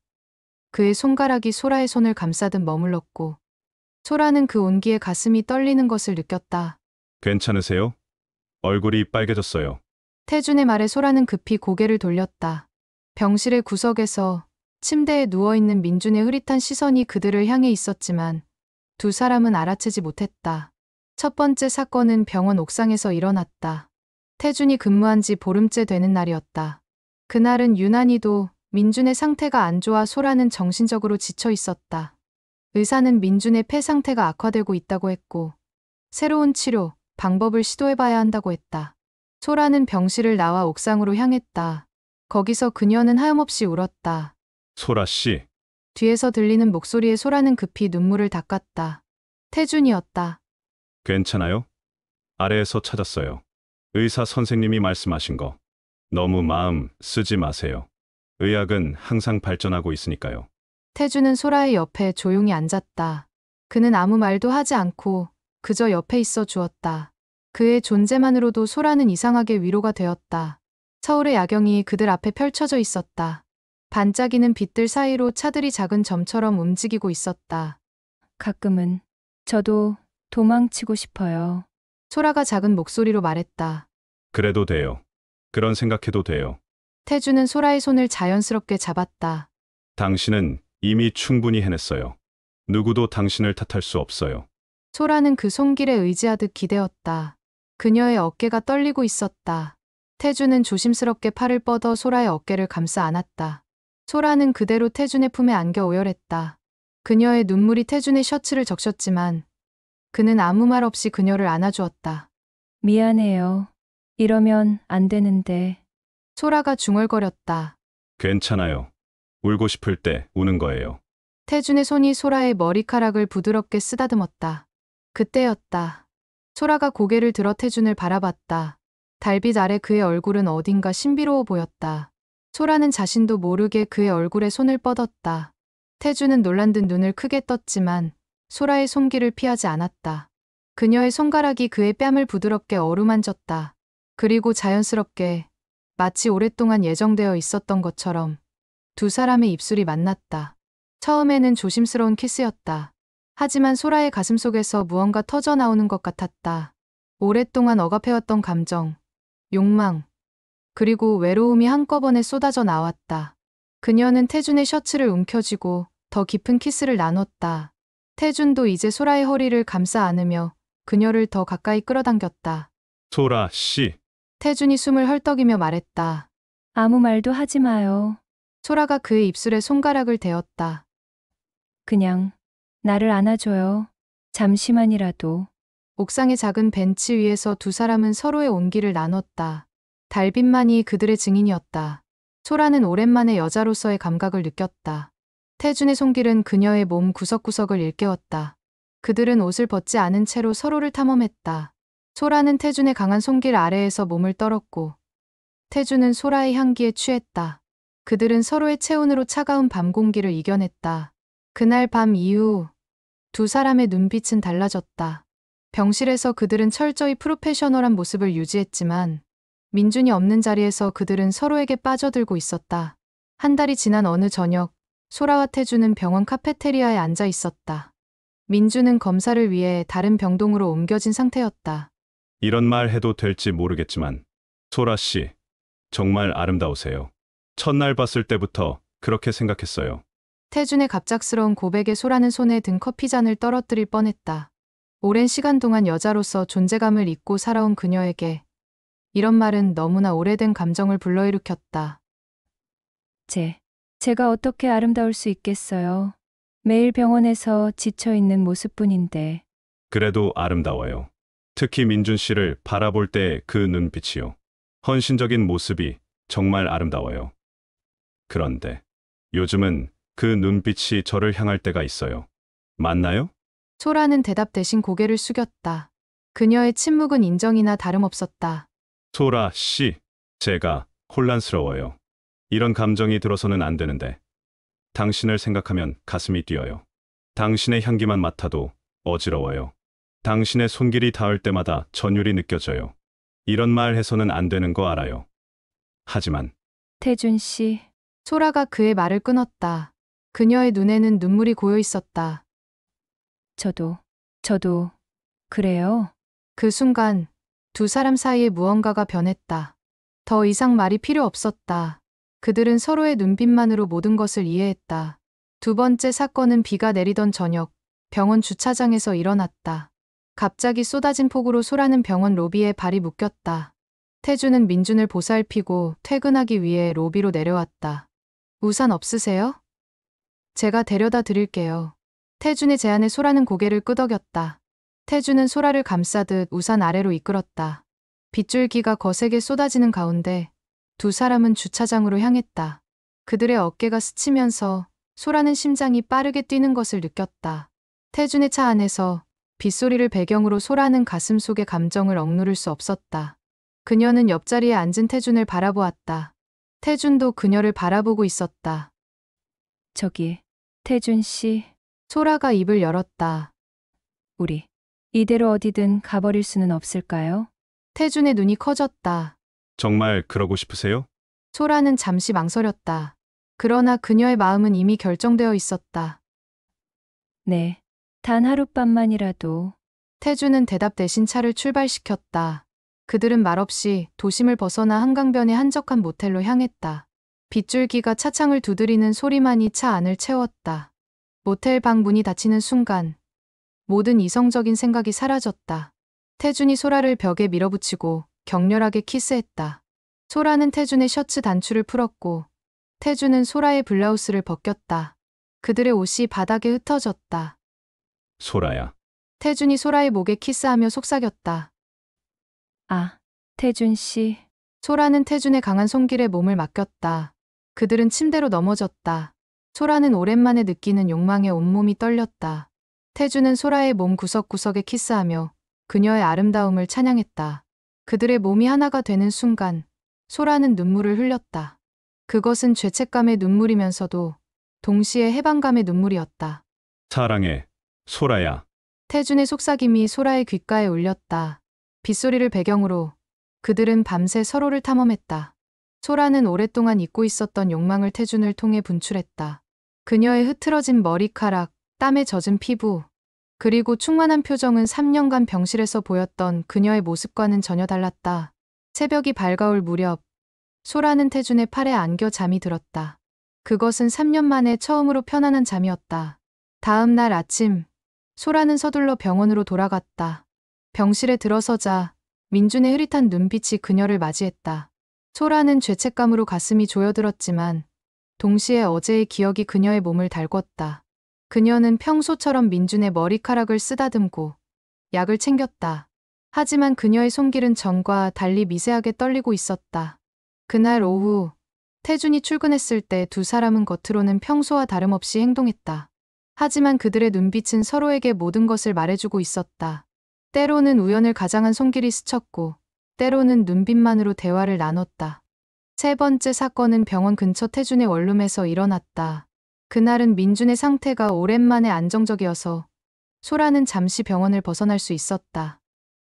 그의 손가락이 소라의 손을 감싸듯 머물렀고 소라는 그 온기에 가슴이 떨리는 것을 느꼈다. 괜찮으세요? 얼굴이 빨개졌어요. 태준의 말에 소라는 급히 고개를 돌렸다. 병실의 구석에서 침대에 누워있는 민준의 흐릿한 시선이 그들을 향해 있었지만 두 사람은 알아채지 못했다. 첫 번째 사건은 병원 옥상에서 일어났다. 태준이 근무한 지 보름째 되는 날이었다. 그날은 유난히도 민준의 상태가 안 좋아 소라는 정신적으로 지쳐 있었다. 의사는 민준의 폐 상태가 악화되고 있다고 했고 새로운 치료, 방법을 시도해봐야 한다고 했다. 소라는 병실을 나와 옥상으로 향했다. 거기서 그녀는 하염없이 울었다. 소라 씨, 뒤에서 들리는 목소리에 소라는 급히 눈물을 닦았다. 태준이었다. 괜찮아요? 아래에서 찾았어요. 의사 선생님이 말씀하신 거. 너무 마음 쓰지 마세요. 의학은 항상 발전하고 있으니까요. 태준은 소라의 옆에 조용히 앉았다. 그는 아무 말도 하지 않고 그저 옆에 있어 주었다. 그의 존재만으로도 소라는 이상하게 위로가 되었다. 서울의 야경이 그들 앞에 펼쳐져 있었다. 반짝이는 빛들 사이로 차들이 작은 점처럼 움직이고 있었다. 가끔은 저도 도망치고 싶어요. 소라가 작은 목소리로 말했다. 그래도 돼요. 그런 생각해도 돼요. 태준은 소라의 손을 자연스럽게 잡았다. 당신은 이미 충분히 해냈어요. 누구도 당신을 탓할 수 없어요. 소라는 그 손길에 의지하듯 기대었다. 그녀의 어깨가 떨리고 있었다. 태준은 조심스럽게 팔을 뻗어 소라의 어깨를 감싸 안았다. 소라는 그대로 태준의 품에 안겨 오열했다. 그녀의 눈물이 태준의 셔츠를 적셨지만 그는 아무 말 없이 그녀를 안아주었다. 미안해요. 이러면 안 되는데. 소라가 중얼거렸다. 괜찮아요. 울고 싶을 때 우는 거예요. 태준의 손이 소라의 머리카락을 부드럽게 쓰다듬었다. 그때였다. 소라가 고개를 들어 태준을 바라봤다. 달빛 아래 그의 얼굴은 어딘가 신비로워 보였다. 소라는 자신도 모르게 그의 얼굴에 손을 뻗었다. 태준은 놀란 듯 눈을 크게 떴지만 소라의 손길을 피하지 않았다. 그녀의 손가락이 그의 뺨을 부드럽게 어루만졌다. 그리고 자연스럽게 마치 오랫동안 예정되어 있었던 것처럼 두 사람의 입술이 만났다. 처음에는 조심스러운 키스였다. 하지만 소라의 가슴속에서 무언가 터져 나오는 것 같았다. 오랫동안 억압해왔던 감정, 욕망, 그리고 외로움이 한꺼번에 쏟아져 나왔다. 그녀는 태준의 셔츠를 움켜쥐고 더 깊은 키스를 나눴다. 태준도 이제 소라의 허리를 감싸 안으며 그녀를 더 가까이 끌어당겼다. 소라 씨, 태준이 숨을 헐떡이며 말했다. 아무 말도 하지 마요. 소라가 그의 입술에 손가락을 대었다. 그냥 나를 안아줘요. 잠시만이라도. 옥상의 작은 벤치 위에서 두 사람은 서로의 온기를 나눴다. 달빛만이 그들의 증인이었다. 소라는 오랜만에 여자로서의 감각을 느꼈다. 태준의 손길은 그녀의 몸 구석구석을 일깨웠다. 그들은 옷을 벗지 않은 채로 서로를 탐험했다. 소라는 태준의 강한 손길 아래에서 몸을 떨었고, 태준은 소라의 향기에 취했다. 그들은 서로의 체온으로 차가운 밤 공기를 이겨냈다. 그날 밤 이후 두 사람의 눈빛은 달라졌다. 병실에서 그들은 철저히 프로페셔널한 모습을 유지했지만 민준이 없는 자리에서 그들은 서로에게 빠져들고 있었다. 한 달이 지난 어느 저녁, 소라와 태준은 병원 카페테리아에 앉아 있었다. 민준은 검사를 위해 다른 병동으로 옮겨진 상태였다. 이런 말 해도 될지 모르겠지만 소라 씨, 정말 아름다우세요. 첫날 봤을 때부터 그렇게 생각했어요. 태준의 갑작스러운 고백에 소라는 손에 든 커피잔을 떨어뜨릴 뻔했다. 오랜 시간 동안 여자로서 존재감을 잊고 살아온 그녀에게 이런 말은 너무나 오래된 감정을 불러일으켰다. 제가 어떻게 아름다울 수 있겠어요. 매일 병원에서 지쳐있는 모습뿐인데. 그래도 아름다워요. 특히 민준 씨를 바라볼 때 그 눈빛이요. 헌신적인 모습이 정말 아름다워요. 그런데 요즘은 그 눈빛이 저를 향할 때가 있어요. 맞나요? 소라는 대답 대신 고개를 숙였다. 그녀의 침묵은 인정이나 다름없었다. 소라 씨, 제가 혼란스러워요. 이런 감정이 들어서는 안 되는데 당신을 생각하면 가슴이 뛰어요. 당신의 향기만 맡아도 어지러워요. 당신의 손길이 닿을 때마다 전율이 느껴져요. 이런 말 해서는 안 되는 거 알아요. 하지만 태준 씨, 소라가 그의 말을 끊었다. 그녀의 눈에는 눈물이 고여 있었다. 저도, 그래요. 그 순간 두 사람 사이에 무언가가 변했다. 더 이상 말이 필요 없었다. 그들은 서로의 눈빛만으로 모든 것을 이해했다. 두 번째 사건은 비가 내리던 저녁, 병원 주차장에서 일어났다. 갑자기 쏟아진 폭우로 소라는 병원 로비에 발이 묶였다. 태준은 민준을 보살피고 퇴근하기 위해 로비로 내려왔다. 우산 없으세요? 제가 데려다 드릴게요. 태준의 제안에 소라는 고개를 끄덕였다. 태준은 소라를 감싸듯 우산 아래로 이끌었다. 빗줄기가 거세게 쏟아지는 가운데 두 사람은 주차장으로 향했다. 그들의 어깨가 스치면서 소라는 심장이 빠르게 뛰는 것을 느꼈다. 태준의 차 안에서 빗소리를 배경으로 소라는 가슴 속의 감정을 억누를 수 없었다. 그녀는 옆자리에 앉은 태준을 바라보았다. 태준도 그녀를 바라보고 있었다. 태준 씨, 소라가 입을 열었다. 우리 이대로 어디든 가버릴 수는 없을까요? 태준의 눈이 커졌다. 정말 그러고 싶으세요? 소라는 잠시 망설였다. 그러나 그녀의 마음은 이미 결정되어 있었다. 네, 단 하룻밤만이라도. 태준은 대답 대신 차를 출발시켰다. 그들은 말없이 도심을 벗어나 한강변의 한적한 모텔로 향했다. 빗줄기가 차창을 두드리는 소리만이 차 안을 채웠다. 모텔 방 문이 닫히는 순간 모든 이성적인 생각이 사라졌다. 태준이 소라를 벽에 밀어붙이고 격렬하게 키스했다. 소라는 태준의 셔츠 단추를 풀었고 태준은 소라의 블라우스를 벗겼다. 그들의 옷이 바닥에 흩어졌다. 소라야. 태준이 소라의 목에 키스하며 속삭였다. 태준 씨, 소라는 태준의 강한 손길에 몸을 맡겼다. 그들은 침대로 넘어졌다. 소라는 오랜만에 느끼는 욕망에 온몸이 떨렸다. 태준은 소라의 몸 구석구석에 키스하며 그녀의 아름다움을 찬양했다. 그들의 몸이 하나가 되는 순간 소라는 눈물을 흘렸다. 그것은 죄책감의 눈물이면서도 동시에 해방감의 눈물이었다. 사랑해, 소라야. 태준의 속삭임이 소라의 귓가에 울렸다. 빗소리를 배경으로 그들은 밤새 서로를 탐험했다. 소라는 오랫동안 잊고 있었던 욕망을 태준을 통해 분출했다. 그녀의 흐트러진 머리카락, 땀에 젖은 피부, 그리고 충만한 표정은 3년간 병실에서 보였던 그녀의 모습과는 전혀 달랐다. 새벽이 밝아올 무렵, 소라는 태준의 팔에 안겨 잠이 들었다. 그것은 3년 만에 처음으로 편안한 잠이었다. 다음 날 아침, 소라는 서둘러 병원으로 돌아갔다. 병실에 들어서자 민준의 흐릿한 눈빛이 그녀를 맞이했다. 소라는 죄책감으로 가슴이 조여들었지만 동시에 어제의 기억이 그녀의 몸을 달궜다. 그녀는 평소처럼 민준의 머리카락을 쓰다듬고 약을 챙겼다. 하지만 그녀의 손길은 전과 달리 미세하게 떨리고 있었다. 그날 오후 태준이 출근했을 때 두 사람은 겉으로는 평소와 다름없이 행동했다. 하지만 그들의 눈빛은 서로에게 모든 것을 말해주고 있었다. 때로는 우연을 가장한 손길이 스쳤고 때로는 눈빛만으로 대화를 나눴다. 세 번째 사건은 병원 근처 태준의 원룸에서 일어났다. 그날은 민준의 상태가 오랜만에 안정적이어서 소라는 잠시 병원을 벗어날 수 있었다.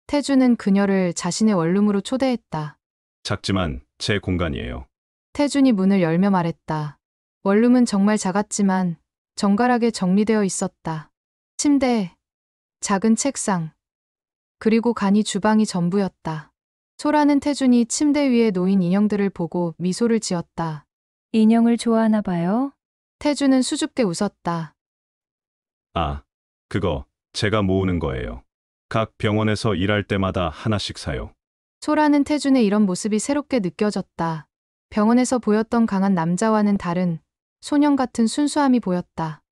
태준은 그녀를 자신의 원룸으로 초대했다. 작지만 제 공간이에요. 태준이 문을 열며 말했다. 원룸은 정말 작았지만 정갈하게 정리되어 있었다. 침대, 작은 책상, 그리고 간이 주방이 전부였다. 소라는 태준이 침대 위에 놓인 인형들을 보고 미소를 지었다. 인형을 좋아하나 봐요? 태준은 수줍게 웃었다. 아, 그거 제가 모으는 거예요. 각 병원에서 일할 때마다 하나씩 사요. 소라는 태준의 이런 모습이 새롭게 느껴졌다. 병원에서 보였던 강한 남자와는 다른 소년 같은 순수함이 보였다.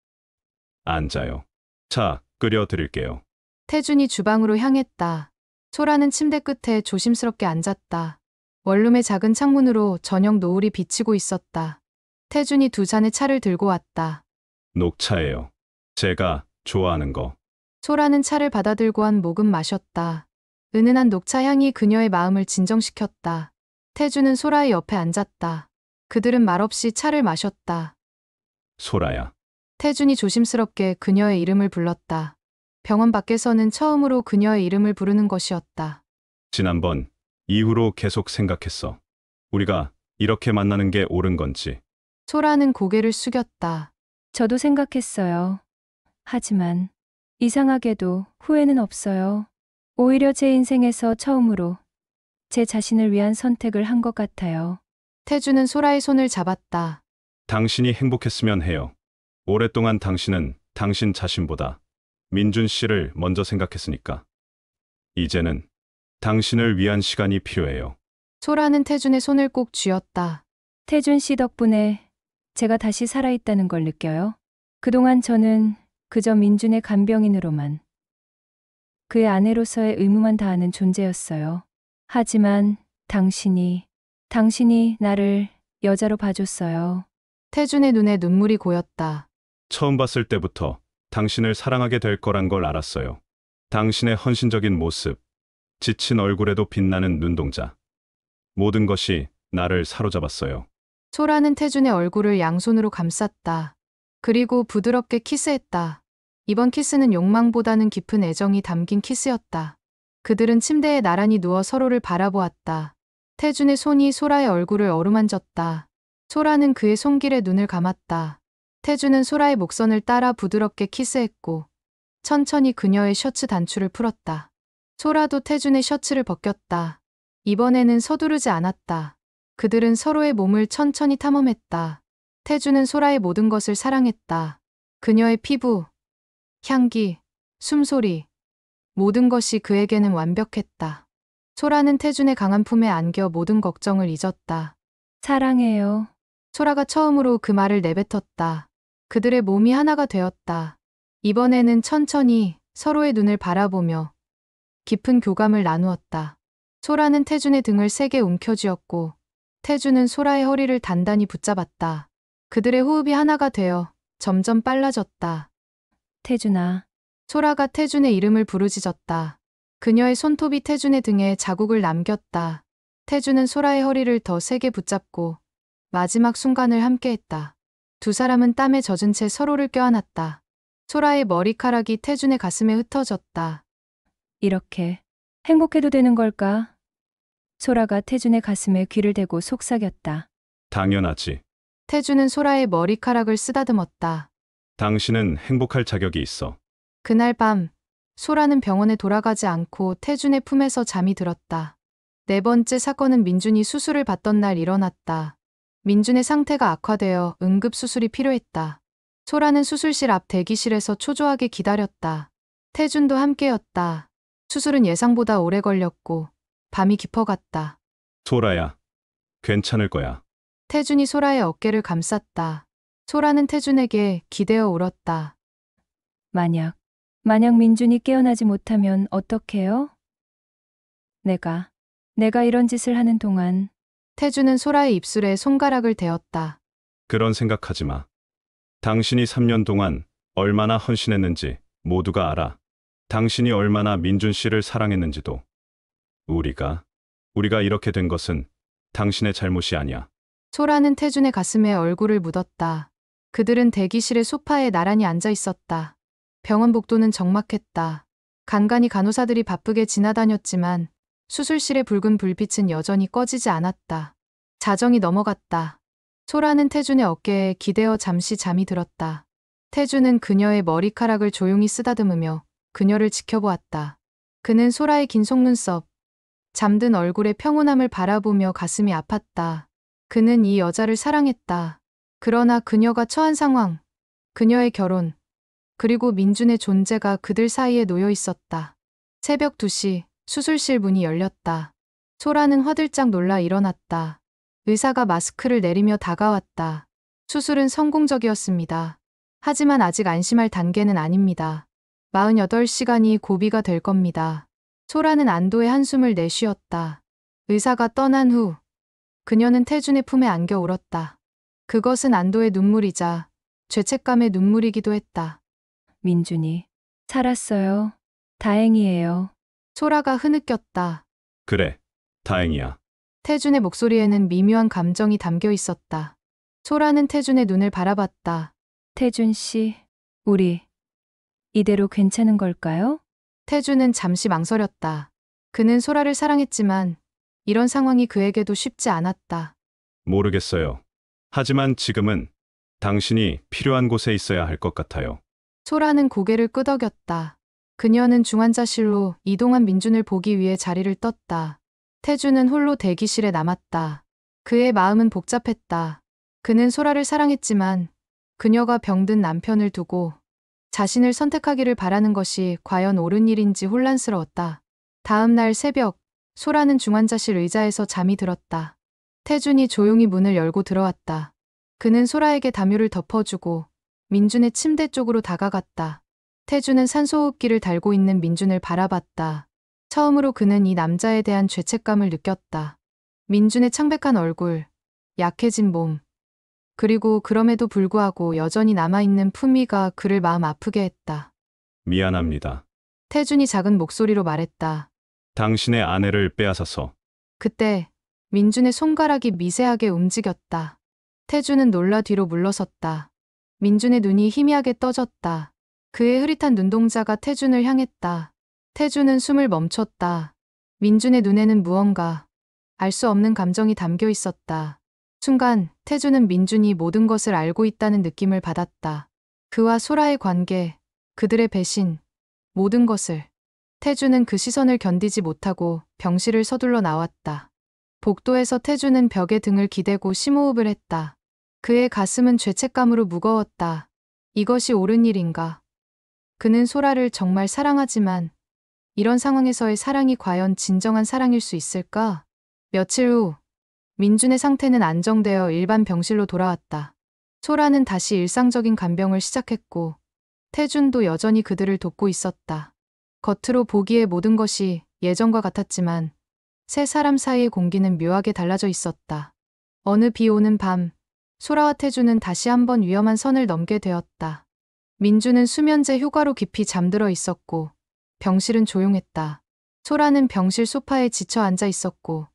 앉아요. 차 끓여 드릴게요. 태준이 주방으로 향했다. 소라는 침대 끝에 조심스럽게 앉았다. 원룸의 작은 창문으로 저녁 노을이 비치고 있었다. 태준이 두 잔의 차를 들고 왔다. 녹차예요. 제가 좋아하는 거. 소라는 차를 받아들고 한 모금 마셨다. 은은한 녹차 향이 그녀의 마음을 진정시켰다. 태준은 소라의 옆에 앉았다. 그들은 말없이 차를 마셨다. 소라야. 태준이 조심스럽게 그녀의 이름을 불렀다. 병원 밖에서는 처음으로 그녀의 이름을 부르는 것이었다. 지난번 이후로 계속 생각했어. 우리가 이렇게 만나는 게 옳은 건지. 소라는 고개를 숙였다. 저도 생각했어요. 하지만 이상하게도 후회는 없어요. 오히려 제 인생에서 처음으로 제 자신을 위한 선택을 한 것 같아요. 태준은 소라의 손을 잡았다. 당신이 행복했으면 해요. 오랫동안 당신은 당신 자신보다 민준 씨를 먼저 생각했으니까. 이제는 당신을 위한 시간이 필요해요. 소라는 태준의 손을 꼭 쥐었다. 태준 씨 덕분에 제가 다시 살아있다는 걸 느껴요. 그동안 저는 그저 민준의 간병인으로만, 그의 아내로서의 의무만 다하는 존재였어요. 하지만 당신이 나를 여자로 봐줬어요. 태준의 눈에 눈물이 고였다. 처음 봤을 때부터 당신을 사랑하게 될 거란 걸 알았어요. 당신의 헌신적인 모습, 지친 얼굴에도 빛나는 눈동자. 모든 것이 나를 사로잡았어요. 소라는 태준의 얼굴을 양손으로 감쌌다. 그리고 부드럽게 키스했다. 이번 키스는 욕망보다는 깊은 애정이 담긴 키스였다. 그들은 침대에 나란히 누워 서로를 바라보았다. 태준의 손이 소라의 얼굴을 어루만졌다. 소라는 그의 손길에 눈을 감았다. 태준은 소라의 목선을 따라 부드럽게 키스했고 천천히 그녀의 셔츠 단추를 풀었다. 소라도 태준의 셔츠를 벗겼다. 이번에는 서두르지 않았다. 그들은 서로의 몸을 천천히 탐험했다. 태준은 소라의 모든 것을 사랑했다. 그녀의 피부, 향기, 숨소리, 모든 것이 그에게는 완벽했다. 소라는 태준의 강한 품에 안겨 모든 걱정을 잊었다. 사랑해요. 소라가 처음으로 그 말을 내뱉었다. 그들의 몸이 하나가 되었다. 이번에는 천천히 서로의 눈을 바라보며 깊은 교감을 나누었다. 소라는 태준의 등을 세게 움켜쥐었고 태준은 소라의 허리를 단단히 붙잡았다. 그들의 호흡이 하나가 되어 점점 빨라졌다. 태준아, 소라가 태준의 이름을 부르짖었다. 그녀의 손톱이 태준의 등에 자국을 남겼다. 태준은 소라의 허리를 더 세게 붙잡고 마지막 순간을 함께했다. 두 사람은 땀에 젖은 채 서로를 껴안았다. 소라의 머리카락이 태준의 가슴에 흩어졌다. 이렇게 행복해도 되는 걸까? 소라가 태준의 가슴에 귀를 대고 속삭였다. 당연하지. 태준은 소라의 머리카락을 쓰다듬었다. 당신은 행복할 자격이 있어. 그날 밤 소라는 병원에 돌아가지 않고 태준의 품에서 잠이 들었다. 네 번째 사건은 민준이 수술을 받던 날 일어났다. 민준의 상태가 악화되어 응급수술이 필요했다. 소라는 수술실 앞 대기실에서 초조하게 기다렸다. 태준도 함께였다. 수술은 예상보다 오래 걸렸고 밤이 깊어갔다. 소라야, 괜찮을 거야. 태준이 소라의 어깨를 감쌌다. 소라는 태준에게 기대어 울었다. 만약 민준이 깨어나지 못하면 어떡해요? 내가 이런 짓을 하는 동안 태준은 소라의 입술에 손가락을 대었다. 그런 생각하지 마. 당신이 3년 동안 얼마나 헌신했는지 모두가 알아. 당신이 얼마나 민준 씨를 사랑했는지도. 우리가 이렇게 된 것은 당신의 잘못이 아니야. 소라는 태준의 가슴에 얼굴을 묻었다. 그들은 대기실의 소파에 나란히 앉아 있었다. 병원 복도는 적막했다. 간간히 간호사들이 바쁘게 지나다녔지만 수술실의 붉은 불빛은 여전히 꺼지지 않았다. 자정이 넘어갔다. 소라는 태준의 어깨에 기대어 잠시 잠이 들었다. 태준은 그녀의 머리카락을 조용히 쓰다듬으며 그녀를 지켜보았다. 그는 소라의 긴 속눈썹, 잠든 얼굴의 평온함을 바라보며 가슴이 아팠다. 그는 이 여자를 사랑했다. 그러나 그녀가 처한 상황, 그녀의 결혼, 그리고 민준의 존재가 그들 사이에 놓여 있었다. 새벽 2시, 수술실 문이 열렸다. 소라는 화들짝 놀라 일어났다. 의사가 마스크를 내리며 다가왔다. 수술은 성공적이었습니다. 하지만 아직 안심할 단계는 아닙니다. 48시간이 고비가 될 겁니다. 소라는 안도의 한숨을 내쉬었다. 의사가 떠난 후 그녀는 태준의 품에 안겨 울었다. 그것은 안도의 눈물이자 죄책감의 눈물이기도 했다. 민준이 살았어요. 다행이에요. 소라가 흐느꼈다. 그래, 다행이야. 태준의 목소리에는 미묘한 감정이 담겨 있었다. 소라는 태준의 눈을 바라봤다. 태준 씨, 우리 이대로 괜찮은 걸까요? 태준은 잠시 망설였다. 그는 소라를 사랑했지만 이런 상황이 그에게도 쉽지 않았다. 모르겠어요. 하지만 지금은 당신이 필요한 곳에 있어야 할 것 같아요. 소라는 고개를 끄덕였다. 그녀는 중환자실로 이동한 민준을 보기 위해 자리를 떴다. 태준은 홀로 대기실에 남았다. 그의 마음은 복잡했다. 그는 소라를 사랑했지만 그녀가 병든 남편을 두고 자신을 선택하기를 바라는 것이 과연 옳은 일인지 혼란스러웠다. 다음 날 새벽, 소라는 중환자실 의자에서 잠이 들었다. 태준이 조용히 문을 열고 들어왔다. 그는 소라에게 담요를 덮어주고 민준의 침대 쪽으로 다가갔다. 태준은 산소호흡기를 달고 있는 민준을 바라봤다. 처음으로 그는 이 남자에 대한 죄책감을 느꼈다. 민준의 창백한 얼굴, 약해진 몸, 그리고 그럼에도 불구하고 여전히 남아있는 품위가 그를 마음 아프게 했다. 미안합니다. 태준이 작은 목소리로 말했다. 당신의 아내를 빼앗아서. 그때 민준의 손가락이 미세하게 움직였다. 태준은 놀라 뒤로 물러섰다. 민준의 눈이 희미하게 떠졌다. 그의 흐릿한 눈동자가 태준을 향했다. 태준은 숨을 멈췄다. 민준의 눈에는 무언가 알 수 없는 감정이 담겨 있었다. 순간 태준은 민준이 모든 것을 알고 있다는 느낌을 받았다. 그와 소라의 관계, 그들의 배신, 모든 것을. 태준은 그 시선을 견디지 못하고 병실을 서둘러 나왔다. 복도에서 태준은 벽에 등을 기대고 심호흡을 했다. 그의 가슴은 죄책감으로 무거웠다. 이것이 옳은 일인가? 그는 소라를 정말 사랑하지만 이런 상황에서의 사랑이 과연 진정한 사랑일 수 있을까? 며칠 후 민준의 상태는 안정되어 일반 병실로 돌아왔다. 소라는 다시 일상적인 간병을 시작했고 태준도 여전히 그들을 돕고 있었다. 겉으로 보기에 모든 것이 예전과 같았지만 세 사람 사이의 공기는 묘하게 달라져 있었다. 어느 비 오는 밤, 소라와 태준은 다시 한번 위험한 선을 넘게 되었다. 민준은 수면제 효과로 깊이 잠들어 있었고 병실은 조용했다. 소라는 병실 소파에 지쳐 앉아 있었고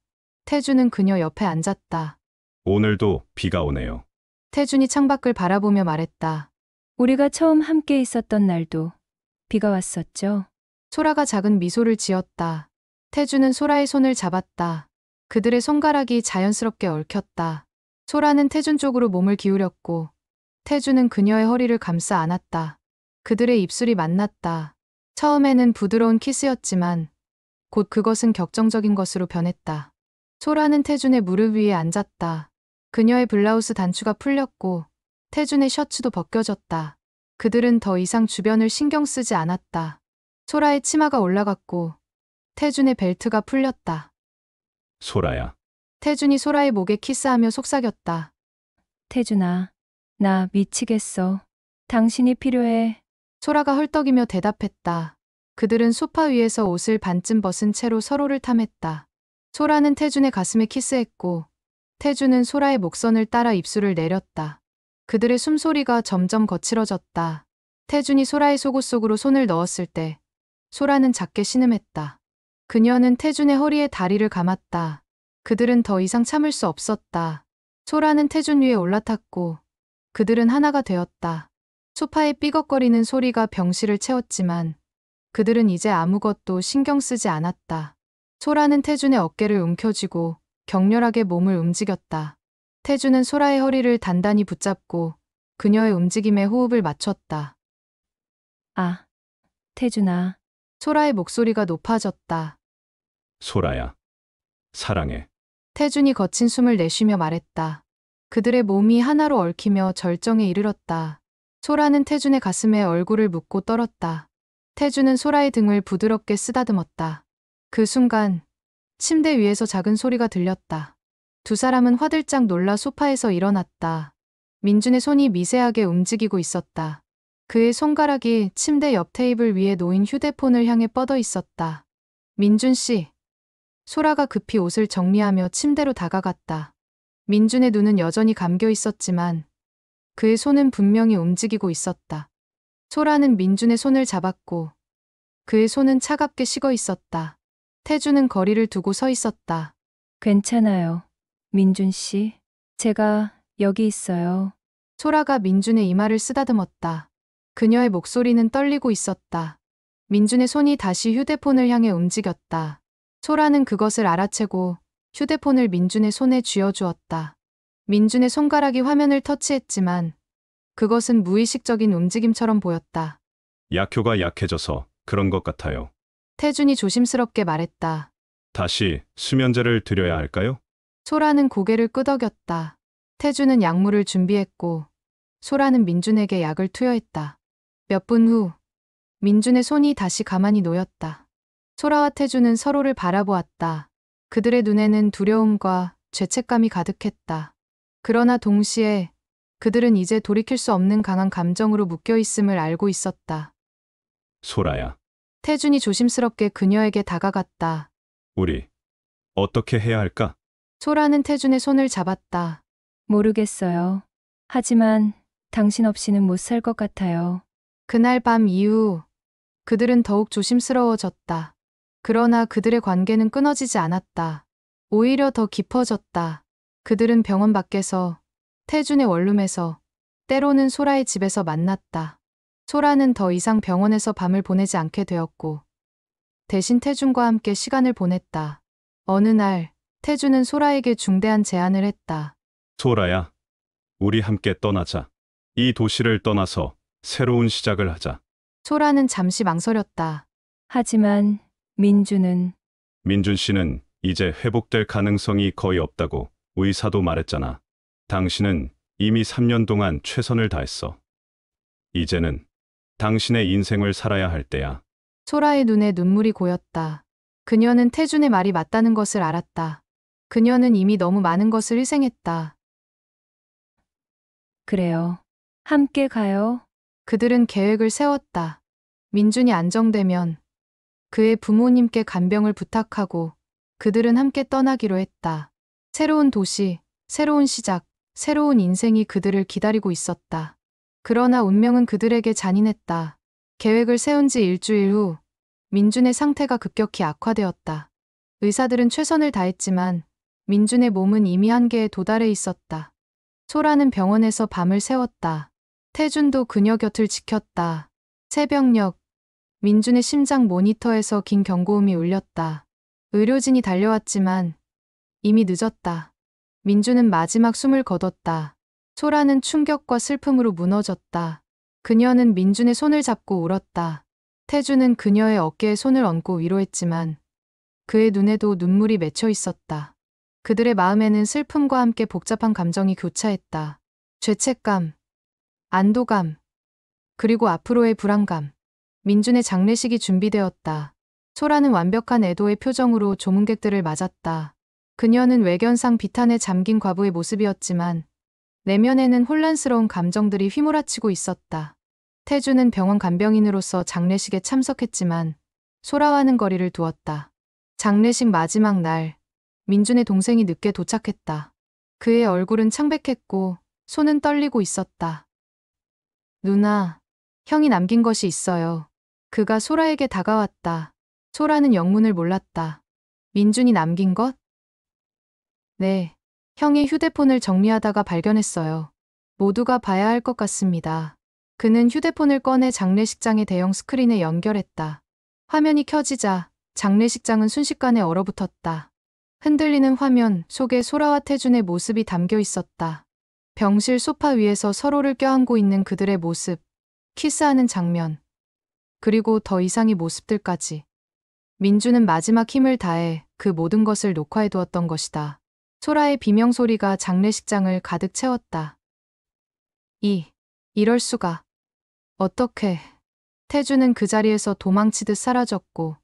태준은 그녀 옆에 앉았다. 오늘도 비가 오네요. 태준이 창밖을 바라보며 말했다. 우리가 처음 함께 있었던 날도 비가 왔었죠. 소라가 작은 미소를 지었다. 태준은 소라의 손을 잡았다. 그들의 손가락이 자연스럽게 얽혔다. 소라는 태준 쪽으로 몸을 기울였고 태준은 그녀의 허리를 감싸 안았다. 그들의 입술이 만났다. 처음에는 부드러운 키스였지만 곧 그것은 격정적인 것으로 변했다. 소라는 태준의 무릎 위에 앉았다. 그녀의 블라우스 단추가 풀렸고 태준의 셔츠도 벗겨졌다. 그들은 더 이상 주변을 신경 쓰지 않았다. 소라의 치마가 올라갔고 태준의 벨트가 풀렸다. 소라야. 태준이 소라의 목에 키스하며 속삭였다. 태준아, 나 미치겠어. 당신이 필요해. 소라가 헐떡이며 대답했다. 그들은 소파 위에서 옷을 반쯤 벗은 채로 서로를 탐했다. 소라는 태준의 가슴에 키스했고 태준은 소라의 목선을 따라 입술을 내렸다. 그들의 숨소리가 점점 거칠어졌다. 태준이 소라의 속옷 속으로 손을 넣었을 때 소라는 작게 신음했다. 그녀는 태준의 허리에 다리를 감았다. 그들은 더 이상 참을 수 없었다. 소라는 태준 위에 올라탔고 그들은 하나가 되었다. 소파의 삐걱거리는 소리가 병실을 채웠지만 그들은 이제 아무것도 신경 쓰지 않았다. 소라는 태준의 어깨를 움켜쥐고 격렬하게 몸을 움직였다. 태준은 소라의 허리를 단단히 붙잡고 그녀의 움직임에 호흡을 맞췄다. 아, 태준아. 소라의 목소리가 높아졌다. 소라야. 사랑해. 태준이 거친 숨을 내쉬며 말했다. 그들의 몸이 하나로 얽히며 절정에 이르렀다. 소라는 태준의 가슴에 얼굴을 묻고 떨었다. 태준은 소라의 등을 부드럽게 쓰다듬었다. 그 순간 침대 위에서 작은 소리가 들렸다. 두 사람은 화들짝 놀라 소파에서 일어났다. 민준의 손이 미세하게 움직이고 있었다. 그의 손가락이 침대 옆 테이블 위에 놓인 휴대폰을 향해 뻗어 있었다. 민준 씨. 소라가 급히 옷을 정리하며 침대로 다가갔다. 민준의 눈은 여전히 감겨 있었지만 그의 손은 분명히 움직이고 있었다. 소라는 민준의 손을 잡았고 그의 손은 차갑게 식어 있었다. 태준은 거리를 두고 서 있었다. 괜찮아요. 민준 씨. 제가 여기 있어요. 소라가 민준의 이마를 쓰다듬었다. 그녀의 목소리는 떨리고 있었다. 민준의 손이 다시 휴대폰을 향해 움직였다. 소라는 그것을 알아채고 휴대폰을 민준의 손에 쥐어주었다. 민준의 손가락이 화면을 터치했지만 그것은 무의식적인 움직임처럼 보였다. 약효가 약해져서 그런 것 같아요. 태준이 조심스럽게 말했다. 다시 수면제를 드려야 할까요? 소라는 고개를 끄덕였다. 태준은 약물을 준비했고 소라는 민준에게 약을 투여했다. 몇 분 후 민준의 손이 다시 가만히 놓였다. 소라와 태준은 서로를 바라보았다. 그들의 눈에는 두려움과 죄책감이 가득했다. 그러나 동시에 그들은 이제 돌이킬 수 없는 강한 감정으로 묶여 있음을 알고 있었다. 소라야. 태준이 조심스럽게 그녀에게 다가갔다. 우리 어떻게 해야 할까? 소라는 태준의 손을 잡았다. 모르겠어요. 하지만 당신 없이는 못 살 것 같아요. 그날 밤 이후 그들은 더욱 조심스러워졌다. 그러나 그들의 관계는 끊어지지 않았다. 오히려 더 깊어졌다. 그들은 병원 밖에서, 태준의 원룸에서, 때로는 소라의 집에서 만났다. 소라는 더 이상 병원에서 밤을 보내지 않게 되었고, 대신 태준과 함께 시간을 보냈다. 어느 날, 태준은 소라에게 중대한 제안을 했다. 소라야. 우리 함께 떠나자. 이 도시를 떠나서 새로운 시작을 하자. 소라는 잠시 망설였다. 하지만 민주는 민준 씨는 이제 회복될 가능성이 거의 없다고 의사도 말했잖아. 당신은 이미 3년 동안 최선을 다했어. 이제는 당신의 인생을 살아야 할 때야. 소라의 눈에 눈물이 고였다. 그녀는 태준의 말이 맞다는 것을 알았다. 그녀는 이미 너무 많은 것을 희생했다. 그래요. 함께 가요. 그들은 계획을 세웠다. 민준이 안정되면 그의 부모님께 간병을 부탁하고 그들은 함께 떠나기로 했다. 새로운 도시, 새로운 시작, 새로운 인생이 그들을 기다리고 있었다. 그러나 운명은 그들에게 잔인했다. 계획을 세운 지 일주일 후 민준의 상태가 급격히 악화되었다. 의사들은 최선을 다했지만 민준의 몸은 이미 한계에 도달해 있었다. 소라는 병원에서 밤을 새웠다. 태준도 그녀 곁을 지켰다. 새벽녘, 민준의 심장 모니터에서 긴 경고음이 울렸다. 의료진이 달려왔지만 이미 늦었다. 민준은 마지막 숨을 거뒀다. 소라는 충격과 슬픔으로 무너졌다. 그녀는 민준의 손을 잡고 울었다. 태준은 그녀의 어깨에 손을 얹고 위로했지만 그의 눈에도 눈물이 맺혀 있었다. 그들의 마음에는 슬픔과 함께 복잡한 감정이 교차했다. 죄책감, 안도감, 그리고 앞으로의 불안감. 민준의 장례식이 준비되었다. 소라는 완벽한 애도의 표정으로 조문객들을 맞았다. 그녀는 외견상 비탄에 잠긴 과부의 모습이었지만 내면에는 혼란스러운 감정들이 휘몰아치고 있었다. 태주는 병원 간병인으로서 장례식에 참석했지만 소라와는 거리를 두었다. 장례식 마지막 날, 민준의 동생이 늦게 도착했다. 그의 얼굴은 창백했고 손은 떨리고 있었다. 누나, 형이 남긴 것이 있어요. 그가 소라에게 다가왔다. 소라는 영문을 몰랐다. 민준이 남긴 것? 네, 형의 휴대폰을 정리하다가 발견했어요. 모두가 봐야 할 것 같습니다. 그는 휴대폰을 꺼내 장례식장의 대형 스크린에 연결했다. 화면이 켜지자 장례식장은 순식간에 얼어붙었다. 흔들리는 화면 속에 소라와 태준의 모습이 담겨 있었다. 병실 소파 위에서 서로를 껴안고 있는 그들의 모습, 키스하는 장면, 그리고 더 이상의 모습들까지. 민주는 마지막 힘을 다해 그 모든 것을 녹화해 두었던 것이다. 소라의 비명소리가 장례식장을 가득 채웠다. 이럴 수가. 어떻게. 태주는 그 자리에서 도망치듯 사라졌고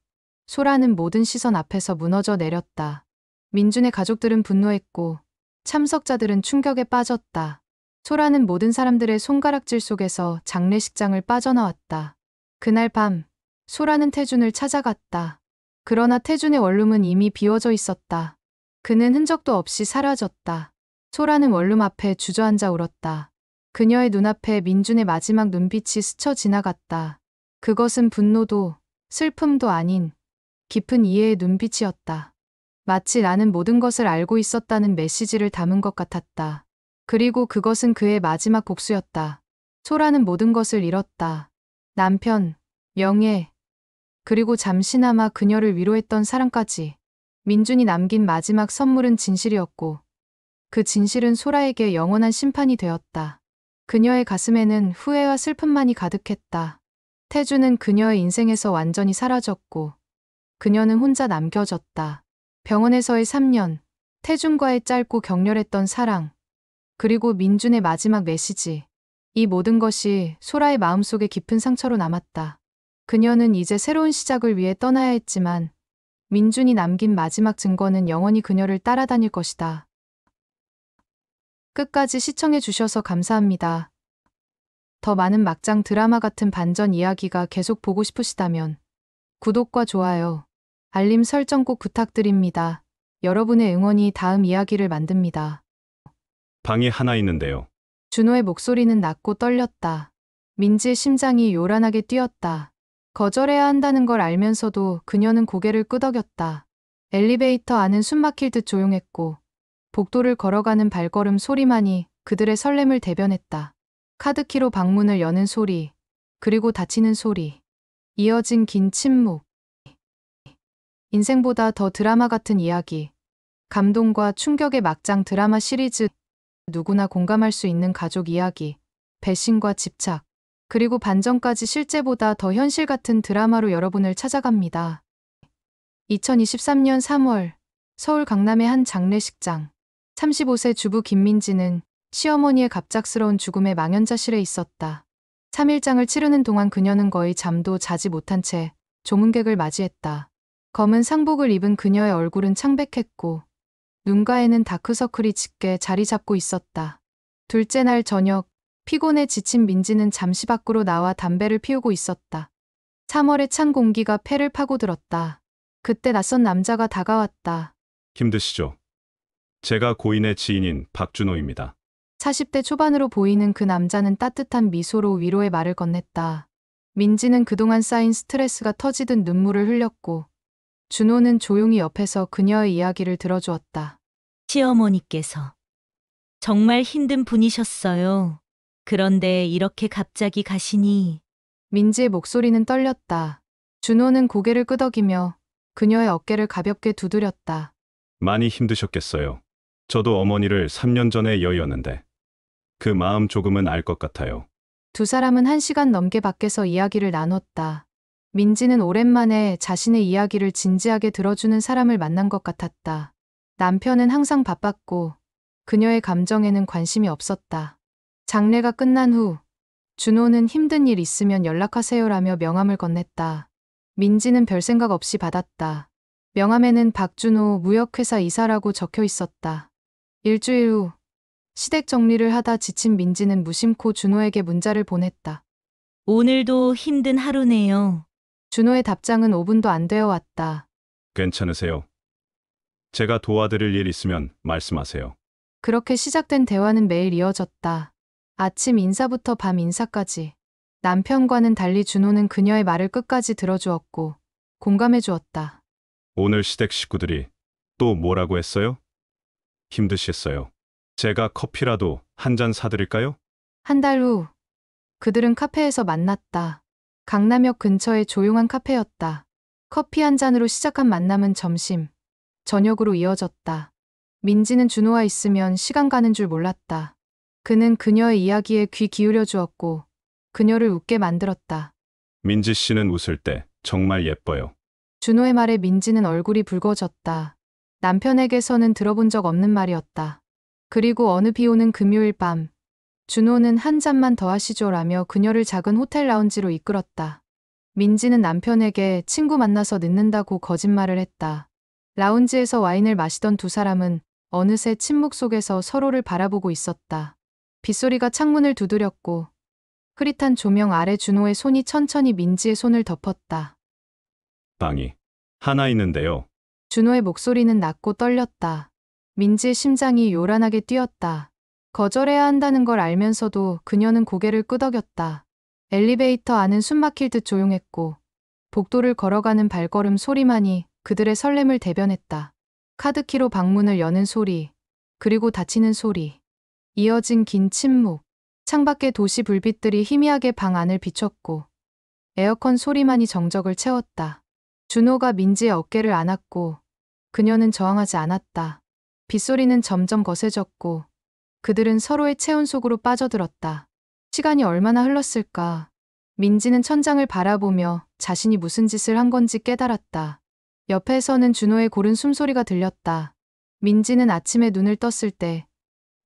소라는 모든 시선 앞에서 무너져 내렸다. 민준의 가족들은 분노했고 참석자들은 충격에 빠졌다. 소라는 모든 사람들의 손가락질 속에서 장례식장을 빠져나왔다. 그날 밤 소라는 태준을 찾아갔다. 그러나 태준의 원룸은 이미 비워져 있었다. 그는 흔적도 없이 사라졌다. 소라는 원룸 앞에 주저앉아 울었다. 그녀의 눈앞에 민준의 마지막 눈빛이 스쳐 지나갔다. 그것은 분노도 슬픔도 아닌 깊은 이해의 눈빛이었다. 마치 나는 모든 것을 알고 있었다는 메시지를 담은 것 같았다. 그리고 그것은 그의 마지막 복수였다. 소라는 모든 것을 잃었다. 남편, 명예, 그리고 잠시나마 그녀를 위로했던 사랑까지. 민준이 남긴 마지막 선물은 진실이었고 그 진실은 소라에게 영원한 심판이 되었다. 그녀의 가슴에는 후회와 슬픔만이 가득했다. 태주는 그녀의 인생에서 완전히 사라졌고 그녀는 혼자 남겨졌다. 병원에서의 3년, 태준과의 짧고 격렬했던 사랑, 그리고 민준의 마지막 메시지. 이 모든 것이 소라의 마음속에 깊은 상처로 남았다. 그녀는 이제 새로운 시작을 위해 떠나야 했지만 민준이 남긴 마지막 증거는 영원히 그녀를 따라다닐 것이다. 끝까지 시청해 주셔서 감사합니다. 더 많은 막장 드라마 같은 반전 이야기가 계속 보고 싶으시다면 구독과 좋아요, 알림 설정 꼭 부탁드립니다. 여러분의 응원이 다음 이야기를 만듭니다. 방이 하나 있는데요. 준호의 목소리는 낮고 떨렸다. 민지의 심장이 요란하게 뛰었다. 거절해야 한다는 걸 알면서도 그녀는 고개를 끄덕였다. 엘리베이터 안은 숨막힐 듯 조용했고 복도를 걸어가는 발걸음 소리만이 그들의 설렘을 대변했다. 카드키로 방문을 여는 소리, 그리고 닫히는 소리. 이어진 긴 침묵. 인생보다 더 드라마 같은 이야기. 감동과 충격의 막장 드라마 시리즈. 누구나 공감할 수 있는 가족 이야기. 배신과 집착. 그리고 반전까지 실제보다 더 현실 같은 드라마로 여러분을 찾아갑니다. 2023년 3월 서울 강남의 한 장례식장. 35세 주부 김민지는 시어머니의 갑작스러운 죽음에 망연자실해 있었다. 3일장을 치르는 동안 그녀는 거의 잠도 자지 못한 채 조문객을 맞이했다. 검은 상복을 입은 그녀의 얼굴은 창백했고 눈가에는 다크서클이 짙게 자리 잡고 있었다. 둘째 날 저녁, 피곤에 지친 민지는 잠시 밖으로 나와 담배를 피우고 있었다. 3월의 찬 공기가 폐를 파고들었다. 그때 낯선 남자가 다가왔다. 힘드시죠? 제가 고인의 지인인 박준호입니다. 40대 초반으로 보이는 그 남자는 따뜻한 미소로 위로의 말을 건넸다. 민지는 그동안 쌓인 스트레스가 터지듯 눈물을 흘렸고 준호는 조용히 옆에서 그녀의 이야기를 들어주었다. 시어머니께서 정말 힘든 분이셨어요. 그런데 이렇게 갑자기 가시니. 민지의 목소리는 떨렸다. 준호는 고개를 끄덕이며 그녀의 어깨를 가볍게 두드렸다. 많이 힘드셨겠어요. 저도 어머니를 3년 전에 여의었는데 그 마음 조금은 알 것 같아요. 두 사람은 1시간 넘게 밖에서 이야기를 나눴다. 민지는 오랜만에 자신의 이야기를 진지하게 들어주는 사람을 만난 것 같았다. 남편은 항상 바빴고 그녀의 감정에는 관심이 없었다. 장례가 끝난 후 준호는 힘든 일 있으면 연락하세요라며 명함을 건넸다. 민지는 별 생각 없이 받았다. 명함에는 박준호 무역회사 이사라고 적혀 있었다. 일주일 후 시댁 정리를 하다 지친 민지는 무심코 준호에게 문자를 보냈다. 오늘도 힘든 하루네요. 준호의 답장은 5분도 안 되어 왔다. 괜찮으세요? 제가 도와드릴 일 있으면 말씀하세요. 그렇게 시작된 대화는 매일 이어졌다. 아침 인사부터 밤 인사까지. 남편과는 달리 준호는 그녀의 말을 끝까지 들어주었고 공감해 주었다. 오늘 시댁 식구들이 또 뭐라고 했어요? 힘드시겠어요. 제가 커피라도 한 잔 사드릴까요? 한 달 후 그들은 카페에서 만났다. 강남역 근처의 조용한 카페였다. 커피 한 잔으로 시작한 만남은 점심, 저녁으로 이어졌다. 민지는 준호와 있으면 시간 가는 줄 몰랐다. 그는 그녀의 이야기에 귀 기울여 주었고 그녀를 웃게 만들었다. 민지 씨는 웃을 때 정말 예뻐요. 준호의 말에 민지는 얼굴이 붉어졌다. 남편에게서는 들어본 적 없는 말이었다. 그리고 어느 비 오는 금요일 밤, 준호는 한 잔만 더 하시죠라며 그녀를 작은 호텔 라운지로 이끌었다. 민지는 남편에게 친구 만나서 늦는다고 거짓말을 했다. 라운지에서 와인을 마시던 두 사람은 어느새 침묵 속에서 서로를 바라보고 있었다. 빗소리가 창문을 두드렸고 흐릿한 조명 아래 준호의 손이 천천히 민지의 손을 덮었다. 방이 하나 있는데요. 준호의 목소리는 낮고 떨렸다. 민지의 심장이 요란하게 뛰었다. 거절해야 한다는 걸 알면서도 그녀는 고개를 끄덕였다. 엘리베이터 안은 숨막힐 듯 조용했고 복도를 걸어가는 발걸음 소리만이 그들의 설렘을 대변했다. 카드키로 방문을 여는 소리, 그리고 닫히는 소리. 이어진 긴 침묵. 창밖의 도시 불빛들이 희미하게 방 안을 비췄고 에어컨 소리만이 정적을 채웠다. 준호가 민지의 어깨를 안았고 그녀는 저항하지 않았다. 빗소리는 점점 거세졌고 그들은 서로의 체온 속으로 빠져들었다. 시간이 얼마나 흘렀을까. 민지는 천장을 바라보며 자신이 무슨 짓을 한 건지 깨달았다. 옆에서는 준호의 고른 숨소리가 들렸다. 민지는 아침에 눈을 떴을 때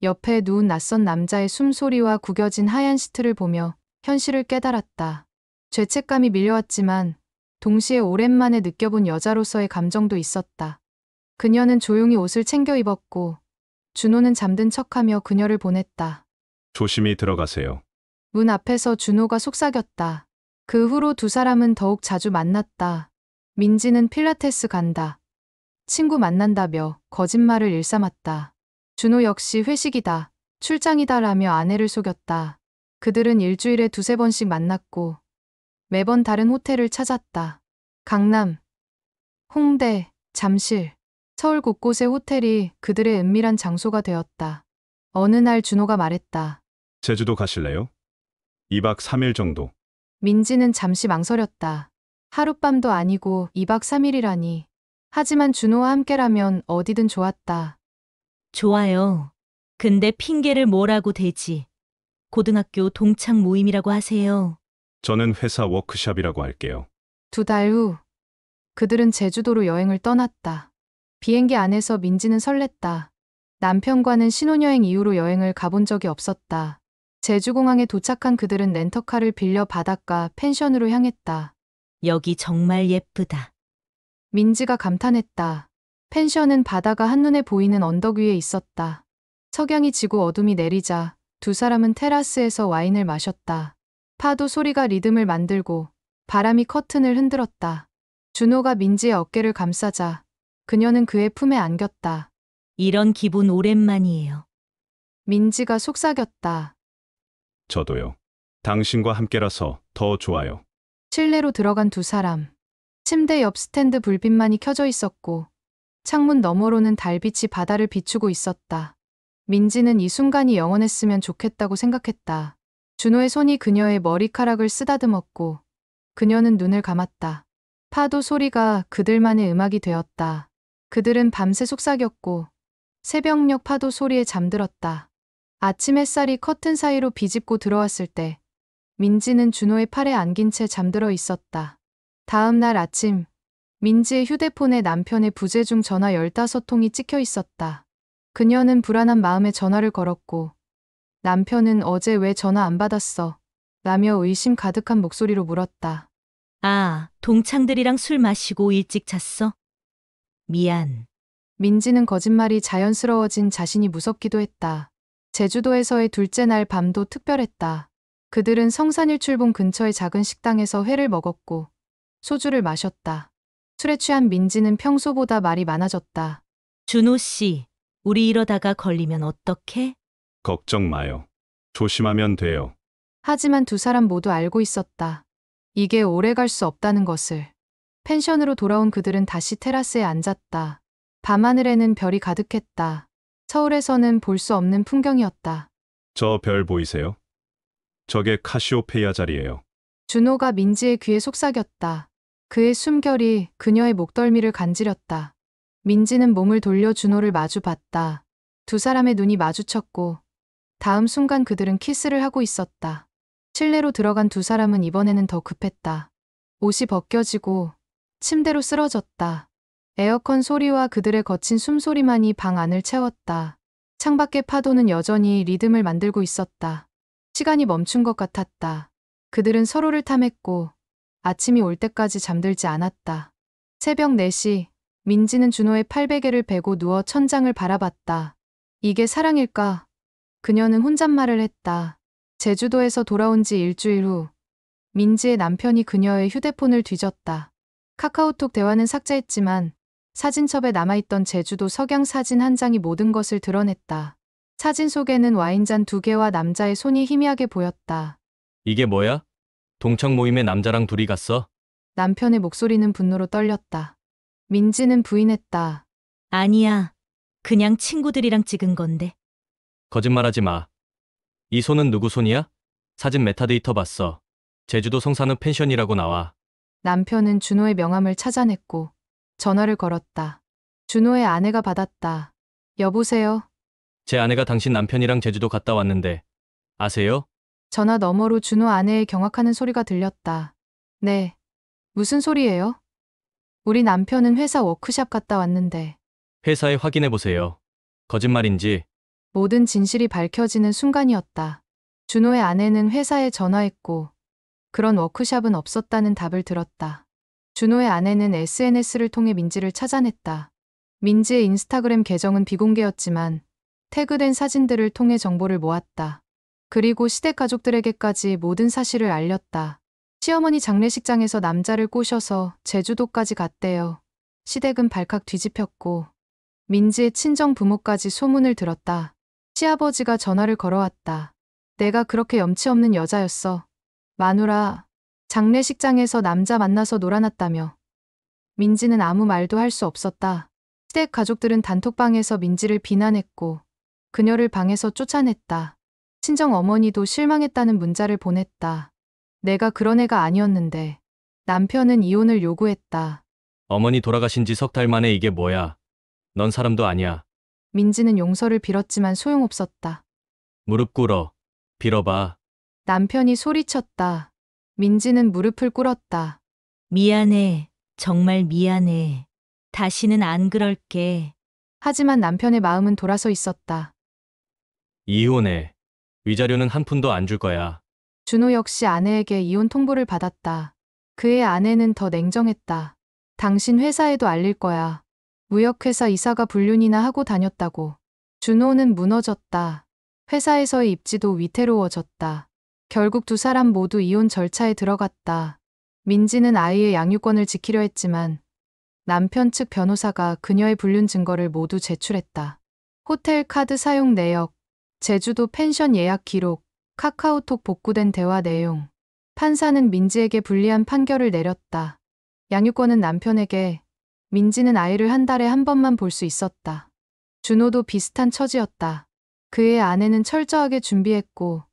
옆에 누운 낯선 남자의 숨소리와 구겨진 하얀 시트를 보며 현실을 깨달았다. 죄책감이 밀려왔지만 동시에 오랜만에 느껴본 여자로서의 감정도 있었다. 그녀는 조용히 옷을 챙겨 입었고 준호는 잠든 척하며 그녀를 보냈다. 조심히 들어가세요. 문 앞에서 준호가 속삭였다. 그 후로 두 사람은 더욱 자주 만났다. 민지는 필라테스 간다. 친구 만난다며 거짓말을 일삼았다. 준호 역시 회식이다, 출장이다라며 아내를 속였다. 그들은 일주일에 두세 번씩 만났고 매번 다른 호텔을 찾았다. 강남, 홍대, 잠실, 서울 곳곳의 호텔이 그들의 은밀한 장소가 되었다. 어느 날 준호가 말했다. 제주도 가실래요? 2박 3일 정도. 민지는 잠시 망설였다. 하룻밤도 아니고 2박 3일이라니. 하지만 준호와 함께라면 어디든 좋았다. 좋아요. 근데 핑계를 뭐라고 대지. 고등학교 동창 모임이라고 하세요. 저는 회사 워크숍이라고 할게요. 2달 후, 그들은 제주도로 여행을 떠났다. 비행기 안에서 민지는 설렜다. 남편과는 신혼여행 이후로 여행을 가본 적이 없었다. 제주공항에 도착한 그들은 렌터카를 빌려 바닷가 펜션으로 향했다. 여기 정말 예쁘다. 민지가 감탄했다. 펜션은 바다가 한눈에 보이는 언덕 위에 있었다. 석양이 지고 어둠이 내리자 두 사람은 테라스에서 와인을 마셨다. 파도 소리가 리듬을 만들고 바람이 커튼을 흔들었다. 준호가 민지의 어깨를 감싸자 그녀는 그의 품에 안겼다. 이런 기분 오랜만이에요. 민지가 속삭였다. 저도요. 당신과 함께라서 더 좋아요. 실내로 들어간 두 사람. 침대 옆 스탠드 불빛만이 켜져 있었고 창문 너머로는 달빛이 바다를 비추고 있었다. 민지는 이 순간이 영원했으면 좋겠다고 생각했다. 준호의 손이 그녀의 머리카락을 쓰다듬었고 그녀는 눈을 감았다. 파도 소리가 그들만의 음악이 되었다. 그들은 밤새 속삭였고 새벽녘 파도 소리에 잠들었다. 아침 햇살이 커튼 사이로 비집고 들어왔을 때 민지는 준호의 팔에 안긴 채 잠들어 있었다. 다음 날 아침 민지의 휴대폰에 남편의 부재중 전화 15통이 찍혀 있었다. 그녀는 불안한 마음에 전화를 걸었고 남편은 어제 왜 전화 안 받았어? 라며 의심 가득한 목소리로 물었다. 아, 동창들이랑 술 마시고 일찍 잤어? 미안. 민지는 거짓말이 자연스러워진 자신이 무섭기도 했다. 제주도에서의 둘째 날 밤도 특별했다. 그들은 성산일출봉 근처의 작은 식당에서 회를 먹었고 소주를 마셨다. 술에 취한 민지는 평소보다 말이 많아졌다. 준호 씨, 우리 이러다가 걸리면 어떡해? 걱정 마요. 조심하면 돼요. 하지만 두 사람 모두 알고 있었다. 이게 오래 갈 수 없다는 것을. 펜션으로 돌아온 그들은 다시 테라스에 앉았다. 밤하늘에는 별이 가득했다. 서울에서는 볼 수 없는 풍경이었다. 저 별 보이세요? 저게 카시오페이아 자리예요. 준호가 민지의 귀에 속삭였다. 그의 숨결이 그녀의 목덜미를 간지렸다. 민지는 몸을 돌려 준호를 마주 봤다. 두 사람의 눈이 마주쳤고 다음 순간 그들은 키스를 하고 있었다. 실내로 들어간 두 사람은 이번에는 더 급했다. 옷이 벗겨지고 침대로 쓰러졌다. 에어컨 소리와 그들의 거친 숨소리만이 방 안을 채웠다. 창밖의 파도는 여전히 리듬을 만들고 있었다. 시간이 멈춘 것 같았다. 그들은 서로를 탐했고 아침이 올 때까지 잠들지 않았다. 새벽 4시, 민지는 준호의 팔베개를 베고 누워 천장을 바라봤다. 이게 사랑일까? 그녀는 혼잣말을 했다. 제주도에서 돌아온 지 일주일 후, 민지의 남편이 그녀의 휴대폰을 뒤졌다. 카카오톡 대화는 삭제했지만 사진첩에 남아있던 제주도 석양 사진 한 장이 모든 것을 드러냈다. 사진 속에는 와인잔 2개와 남자의 손이 희미하게 보였다. 이게 뭐야? 동창 모임에 남자랑 둘이 갔어? 남편의 목소리는 분노로 떨렸다. 민지는 부인했다. 아니야. 그냥 친구들이랑 찍은 건데. 거짓말하지 마. 이 손은 누구 손이야? 사진 메타데이터 봤어. 제주도 성산읍 펜션이라고 나와. 남편은 준호의 명함을 찾아냈고 전화를 걸었다. 준호의 아내가 받았다. 여보세요? 제 아내가 당신 남편이랑 제주도 갔다 왔는데 아세요? 전화 너머로 준호 아내의 경악하는 소리가 들렸다. 네. 무슨 소리예요? 우리 남편은 회사 워크샵 갔다 왔는데. 회사에 확인해 보세요. 거짓말인지. 모든 진실이 밝혀지는 순간이었다. 준호의 아내는 회사에 전화했고 그런 워크샵은 없었다는 답을 들었다. 준호의 아내는 SNS를 통해 민지를 찾아냈다. 민지의 인스타그램 계정은 비공개였지만 태그된 사진들을 통해 정보를 모았다. 그리고 시댁 가족들에게까지 모든 사실을 알렸다. 시어머니 장례식장에서 남자를 꼬셔서 제주도까지 갔대요. 시댁은 발칵 뒤집혔고 민지의 친정 부모까지 소문을 들었다. 시아버지가 전화를 걸어왔다. 내가 그렇게 염치 없는 여자였어. 마누라, 장례식장에서 남자 만나서 놀아났다며. 민지는 아무 말도 할 수 없었다. 시댁 가족들은 단톡방에서 민지를 비난했고 그녀를 방에서 쫓아냈다. 친정 어머니도 실망했다는 문자를 보냈다. 내가 그런 애가 아니었는데. 남편은 이혼을 요구했다. 어머니 돌아가신 지 3달 만에 이게 뭐야? 넌 사람도 아니야. 민지는 용서를 빌었지만 소용없었다. 무릎 꿇어. 빌어봐. 남편이 소리쳤다. 민지는 무릎을 꿇었다. 미안해. 정말 미안해. 다시는 안 그럴게. 하지만 남편의 마음은 돌아서 있었다. 이혼해. 위자료는 한 푼도 안 줄 거야. 준호 역시 아내에게 이혼 통보를 받았다. 그의 아내는 더 냉정했다. 당신 회사에도 알릴 거야. 무역회사 이사가 불륜이나 하고 다녔다고. 준호는 무너졌다. 회사에서의 입지도 위태로워졌다. 결국 두 사람 모두 이혼 절차에 들어갔다. 민지는 아이의 양육권을 지키려 했지만 남편 측 변호사가 그녀의 불륜 증거를 모두 제출했다. 호텔 카드 사용 내역, 제주도 펜션 예약 기록, 카카오톡 복구된 대화 내용. 판사는 민지에게 불리한 판결을 내렸다. 양육권은 남편에게, 민지는 아이를 한 달에 한 번만 볼 수 있었다. 준호도 비슷한 처지였다. 그의 아내는 철저하게 준비했고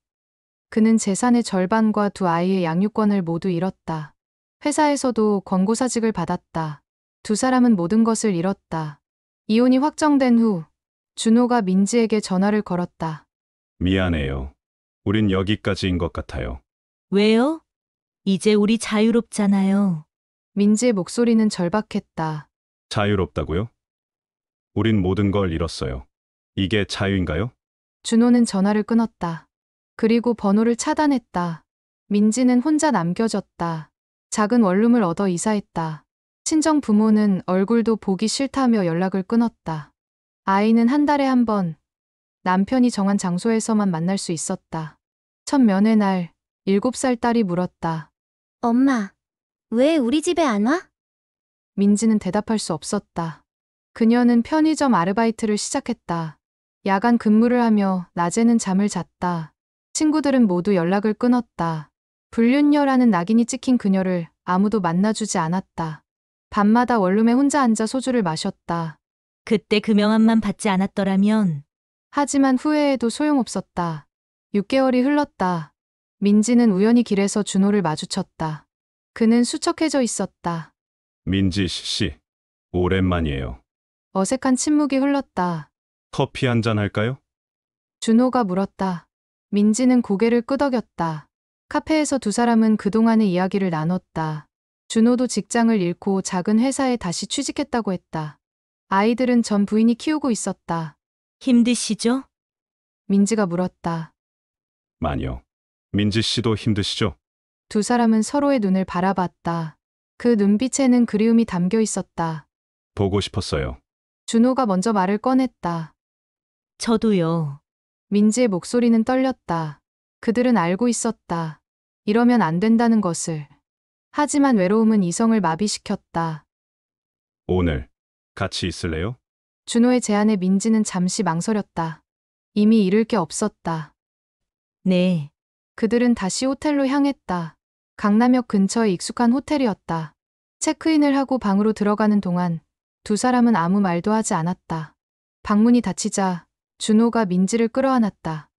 그는 재산의 절반과 두 아이의 양육권을 모두 잃었다. 회사에서도 권고사직을 받았다. 두 사람은 모든 것을 잃었다. 이혼이 확정된 후 준호가 민지에게 전화를 걸었다. 미안해요. 우린 여기까지인 것 같아요. 왜요? 이제 우리 자유롭잖아요. 민지의 목소리는 절박했다. 자유롭다고요? 우린 모든 걸 잃었어요. 이게 자유인가요? 준호는 전화를 끊었다. 그리고 번호를 차단했다. 민지는 혼자 남겨졌다. 작은 원룸을 얻어 이사했다. 친정 부모는 얼굴도 보기 싫다며 연락을 끊었다. 아이는 한 달에 한 번 남편이 정한 장소에서만 만날 수 있었다. 첫 면회 날 7살 딸이 물었다. 엄마, 왜 우리 집에 안 와? 민지는 대답할 수 없었다. 그녀는 편의점 아르바이트를 시작했다. 야간 근무를 하며 낮에는 잠을 잤다. 친구들은 모두 연락을 끊었다. 불륜녀라는 낙인이 찍힌 그녀를 아무도 만나주지 않았다. 밤마다 원룸에 혼자 앉아 소주를 마셨다. 그때 그 명함만 받지 않았더라면 하지만 후회해도 소용없었다. 6개월이 흘렀다. 민지는 우연히 길에서 준호를 마주쳤다. 그는 수척해져 있었다. 민지 씨, 오랜만이에요. 어색한 침묵이 흘렀다. 커피 한 잔 할까요? 준호가 물었다. 민지는 고개를 끄덕였다. 카페에서 두 사람은 그동안의 이야기를 나눴다. 준호도 직장을 잃고 작은 회사에 다시 취직했다고 했다. 아이들은 전 부인이 키우고 있었다. 힘드시죠? 민지가 물었다. 많이요. 민지 씨도 힘드시죠? 두 사람은 서로의 눈을 바라봤다. 그 눈빛에는 그리움이 담겨 있었다. 보고 싶었어요. 준호가 먼저 말을 꺼냈다. 저도요. 민지의 목소리는 떨렸다. 그들은 알고 있었다. 이러면 안 된다는 것을. 하지만 외로움은 이성을 마비시켰다. 오늘 같이 있을래요? 준호의 제안에 민지는 잠시 망설였다. 이미 잃을 게 없었다. 네. 그들은 다시 호텔로 향했다. 강남역 근처의 익숙한 호텔이었다. 체크인을 하고 방으로 들어가는 동안 두 사람은 아무 말도 하지 않았다. 방문이 닫히자 준호가 민지를 끌어안았다.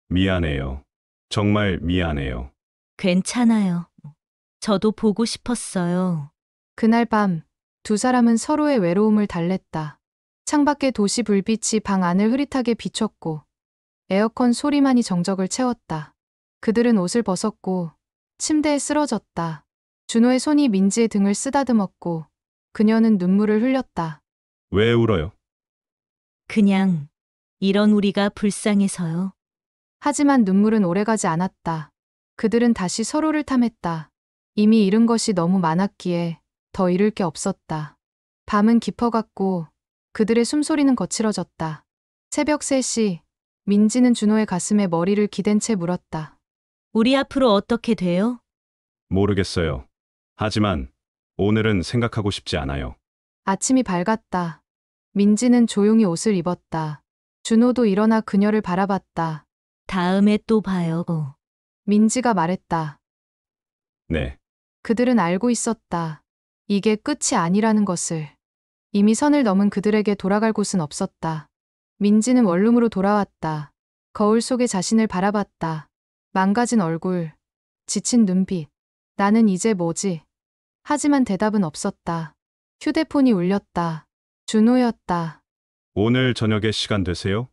미안해요. 정말 미안해요. 괜찮아요. 저도 보고 싶었어요. 그날 밤 두 사람은 서로의 외로움을 달랬다. 창밖의 도시 불빛이 방 안을 흐릿하게 비췄고 에어컨 소리만이 정적을 채웠다. 그들은 옷을 벗었고 침대에 쓰러졌다. 준호의 손이 민지의 등을 쓰다듬었고 그녀는 눈물을 흘렸다. 왜 울어요? 그냥 이런 우리가 불쌍해서요. 하지만 눈물은 오래가지 않았다. 그들은 다시 서로를 탐했다. 이미 잃은 것이 너무 많았기에 더 잃을 게 없었다. 밤은 깊어갔고 그들의 숨소리는 거칠어졌다. 새벽 3시 민지는 준호의 가슴에 머리를 기댄 채 물었다. 우리 앞으로 어떻게 돼요? 모르겠어요. 하지만 오늘은 생각하고 싶지 않아요. 아침이 밝았다. 민지는 조용히 옷을 입었다. 준호도 일어나 그녀를 바라봤다. 다음에 또 봐요. 민지가 말했다. 네. 그들은 알고 있었다. 이게 끝이 아니라는 것을. 이미 선을 넘은 그들에게 돌아갈 곳은 없었다. 민지는 원룸으로 돌아왔다. 거울 속에 자신을 바라봤다. 망가진 얼굴, 지친 눈빛. 나는 이제 뭐지? 하지만 대답은 없었다. 휴대폰이 울렸다. 준호였다. 오늘 저녁에 시간 되세요?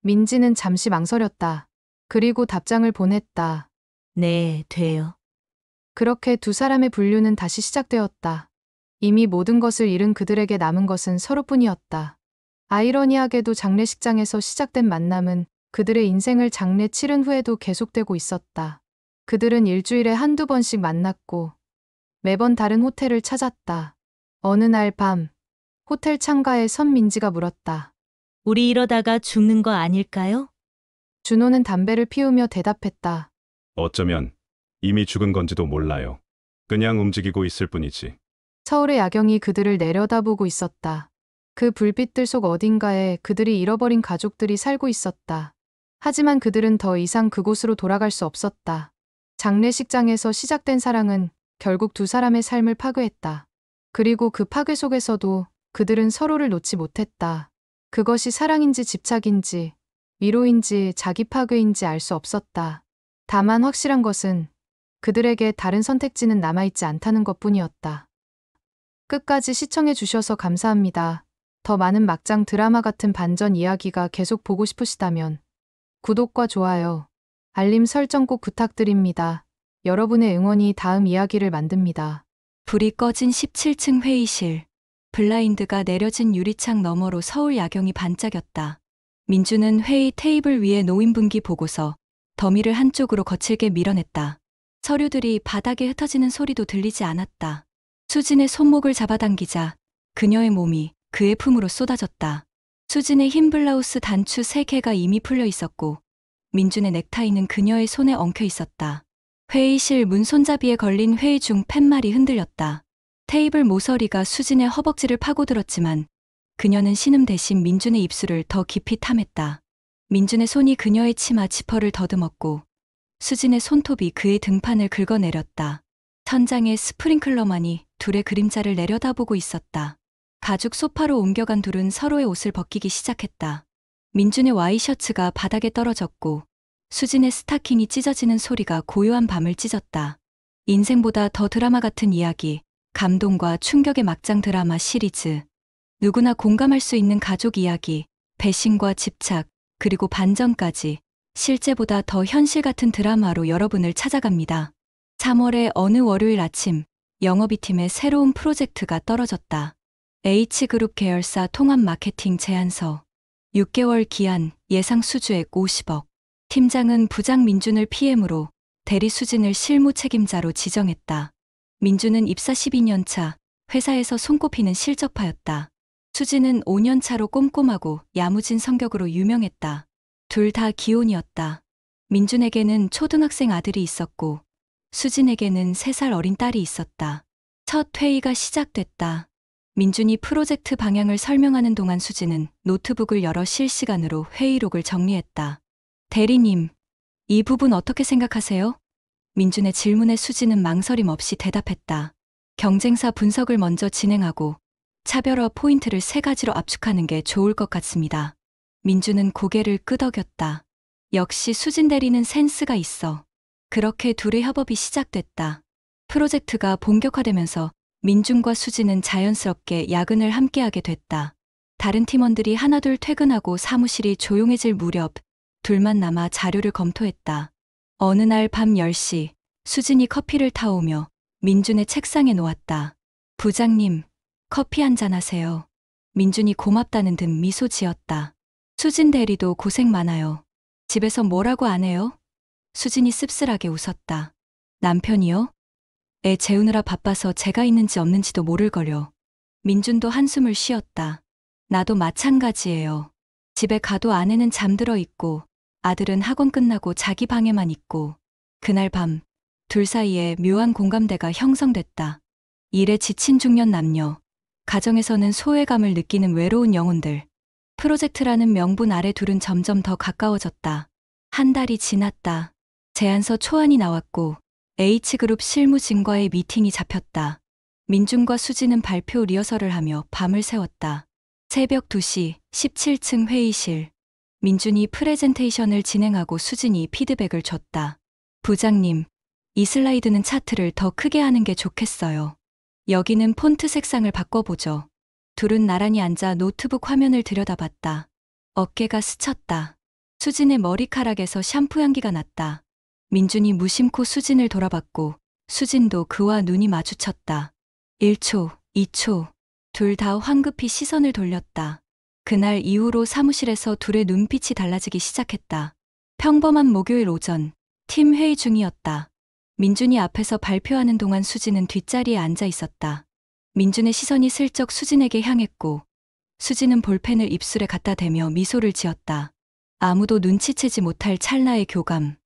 민지는 잠시 망설였다. 그리고 답장을 보냈다. 네, 돼요. 그렇게 두 사람의 분류는 다시 시작되었다. 이미 모든 것을 잃은 그들에게 남은 것은 서로뿐이었다. 아이러니하게도 장례식장에서 시작된 만남은 그들의 인생을 장례 치른 후에도 계속되고 있었다. 그들은 일주일에 한두 번씩 만났고 매번 다른 호텔을 찾았다. 어느 날 밤, 호텔 창가에 선 민지가 물었다. 우리 이러다가 죽는 거 아닐까요? 준호는 담배를 피우며 대답했다. 어쩌면 이미 죽은 건지도 몰라요. 그냥 움직이고 있을 뿐이지. 서울의 야경이 그들을 내려다보고 있었다. 그 불빛들 속 어딘가에 그들이 잃어버린 가족들이 살고 있었다. 하지만 그들은 더 이상 그곳으로 돌아갈 수 없었다. 장례식장에서 시작된 사랑은 결국 두 사람의 삶을 파괴했다. 그리고 그 파괴 속에서도 그들은 서로를 놓지 못했다. 그것이 사랑인지 집착인지 위로인지 자기 파괴인지 알 수 없었다. 다만 확실한 것은 그들에게 다른 선택지는 남아있지 않다는 것뿐이었다. 끝까지 시청해 주셔서 감사합니다. 더 많은 막장 드라마 같은 반전 이야기가 계속 보고 싶으시다면 구독과 좋아요, 알림 설정 꼭 부탁드립니다. 여러분의 응원이 다음 이야기를 만듭니다. 불이 꺼진 17층 회의실. 블라인드가 내려진 유리창 너머로 서울 야경이 반짝였다. 민주는 회의 테이블 위에 노인분기 보고서 더미를 한쪽으로 거칠게 밀어냈다. 서류들이 바닥에 흩어지는 소리도 들리지 않았다. 수진의 손목을 잡아당기자 그녀의 몸이 그의 품으로 쏟아졌다. 수진의 흰 블라우스 단추 3개가 이미 풀려 있었고 민준의 넥타이는 그녀의 손에 엉켜 있었다. 회의실 문 손잡이에 걸린 회의 중 팻말이 흔들렸다. 테이블 모서리가 수진의 허벅지를 파고들었지만 그녀는 신음 대신 민준의 입술을 더 깊이 탐했다. 민준의 손이 그녀의 치마 지퍼를 더듬었고 수진의 손톱이 그의 등판을 긁어내렸다. 천장에 스프링클러만이 둘의 그림자를 내려다보고 있었다. 가죽 소파로 옮겨간 둘은 서로의 옷을 벗기기 시작했다. 민준의 와이셔츠가 바닥에 떨어졌고 수진의 스타킹이 찢어지는 소리가 고요한 밤을 찢었다. 인생보다 더 드라마 같은 이야기, 감동과 충격의 막장 드라마 시리즈. 누구나 공감할 수 있는 가족 이야기, 배신과 집착, 그리고 반전까지 실제보다 더 현실 같은 드라마로 여러분을 찾아갑니다. 3월의 어느 월요일 아침, 영업이팀의 새로운 프로젝트가 떨어졌다. H그룹 계열사 통합 마케팅 제안서. 6개월 기한, 예상 수주액 50억. 팀장은 부장 민준을 PM으로 대리 수진을 실무 책임자로 지정했다. 민준은 입사 12년 차, 회사에서 손꼽히는 실적파였다. 수진은 5년 차로 꼼꼼하고 야무진 성격으로 유명했다. 둘 다 기혼이었다. 민준에게는 초등학생 아들이 있었고 수진에게는 3살 어린 딸이 있었다. 첫 회의가 시작됐다. 민준이 프로젝트 방향을 설명하는 동안 수진은 노트북을 열어 실시간으로 회의록을 정리했다. 대리님, 이 부분 어떻게 생각하세요? 민준의 질문에 수진은 망설임 없이 대답했다. 경쟁사 분석을 먼저 진행하고 차별화 포인트를 3가지로 압축하는 게 좋을 것 같습니다. 민준은 고개를 끄덕였다. 역시 수진 대리는 센스가 있어. 그렇게 둘의 협업이 시작됐다. 프로젝트가 본격화되면서 민준과 수진은 자연스럽게 야근을 함께하게 됐다. 다른 팀원들이 하나둘 퇴근하고 사무실이 조용해질 무렵 둘만 남아 자료를 검토했다. 어느 날 밤 10시 수진이 커피를 타오며 민준의 책상에 놓았다. 부장님, 커피 한잔 하세요. 민준이 고맙다는 듯 미소 지었다. 수진 대리도 고생 많아요. 집에서 뭐라고 안 해요? 수진이 씁쓸하게 웃었다. 남편이요? 애 재우느라 바빠서 제가 있는지 없는지도 모를걸요. 민준도 한숨을 쉬었다. 나도 마찬가지예요. 집에 가도 아내는 잠들어 있고 아들은 학원 끝나고 자기 방에만 있고. 그날 밤 둘 사이에 묘한 공감대가 형성됐다. 일에 지친 중년 남녀, 가정에서는 소외감을 느끼는 외로운 영혼들. 프로젝트라는 명분 아래 둘은 점점 더 가까워졌다. 한 달이 지났다. 제안서 초안이 나왔고 H그룹 실무진과의 미팅이 잡혔다. 민준과 수진은 발표 리허설을 하며 밤을 새웠다. 새벽 2시 17층 회의실. 민준이 프레젠테이션을 진행하고 수진이 피드백을 줬다. 부장님, 이 슬라이드는 차트를 더 크게 하는 게 좋겠어요. 여기는 폰트 색상을 바꿔보죠. 둘은 나란히 앉아 노트북 화면을 들여다봤다. 어깨가 스쳤다. 수진의 머리카락에서 샴푸 향기가 났다. 민준이 무심코 수진을 돌아봤고 수진도 그와 눈이 마주쳤다. 1초, 2초. 둘 다 황급히 시선을 돌렸다. 그날 이후로 사무실에서 둘의 눈빛이 달라지기 시작했다. 평범한 목요일 오전, 팀 회의 중이었다. 민준이 앞에서 발표하는 동안 수진은 뒷자리에 앉아 있었다. 민준의 시선이 슬쩍 수진에게 향했고 수진은 볼펜을 입술에 갖다 대며 미소를 지었다. 아무도 눈치채지 못할 찰나의 교감.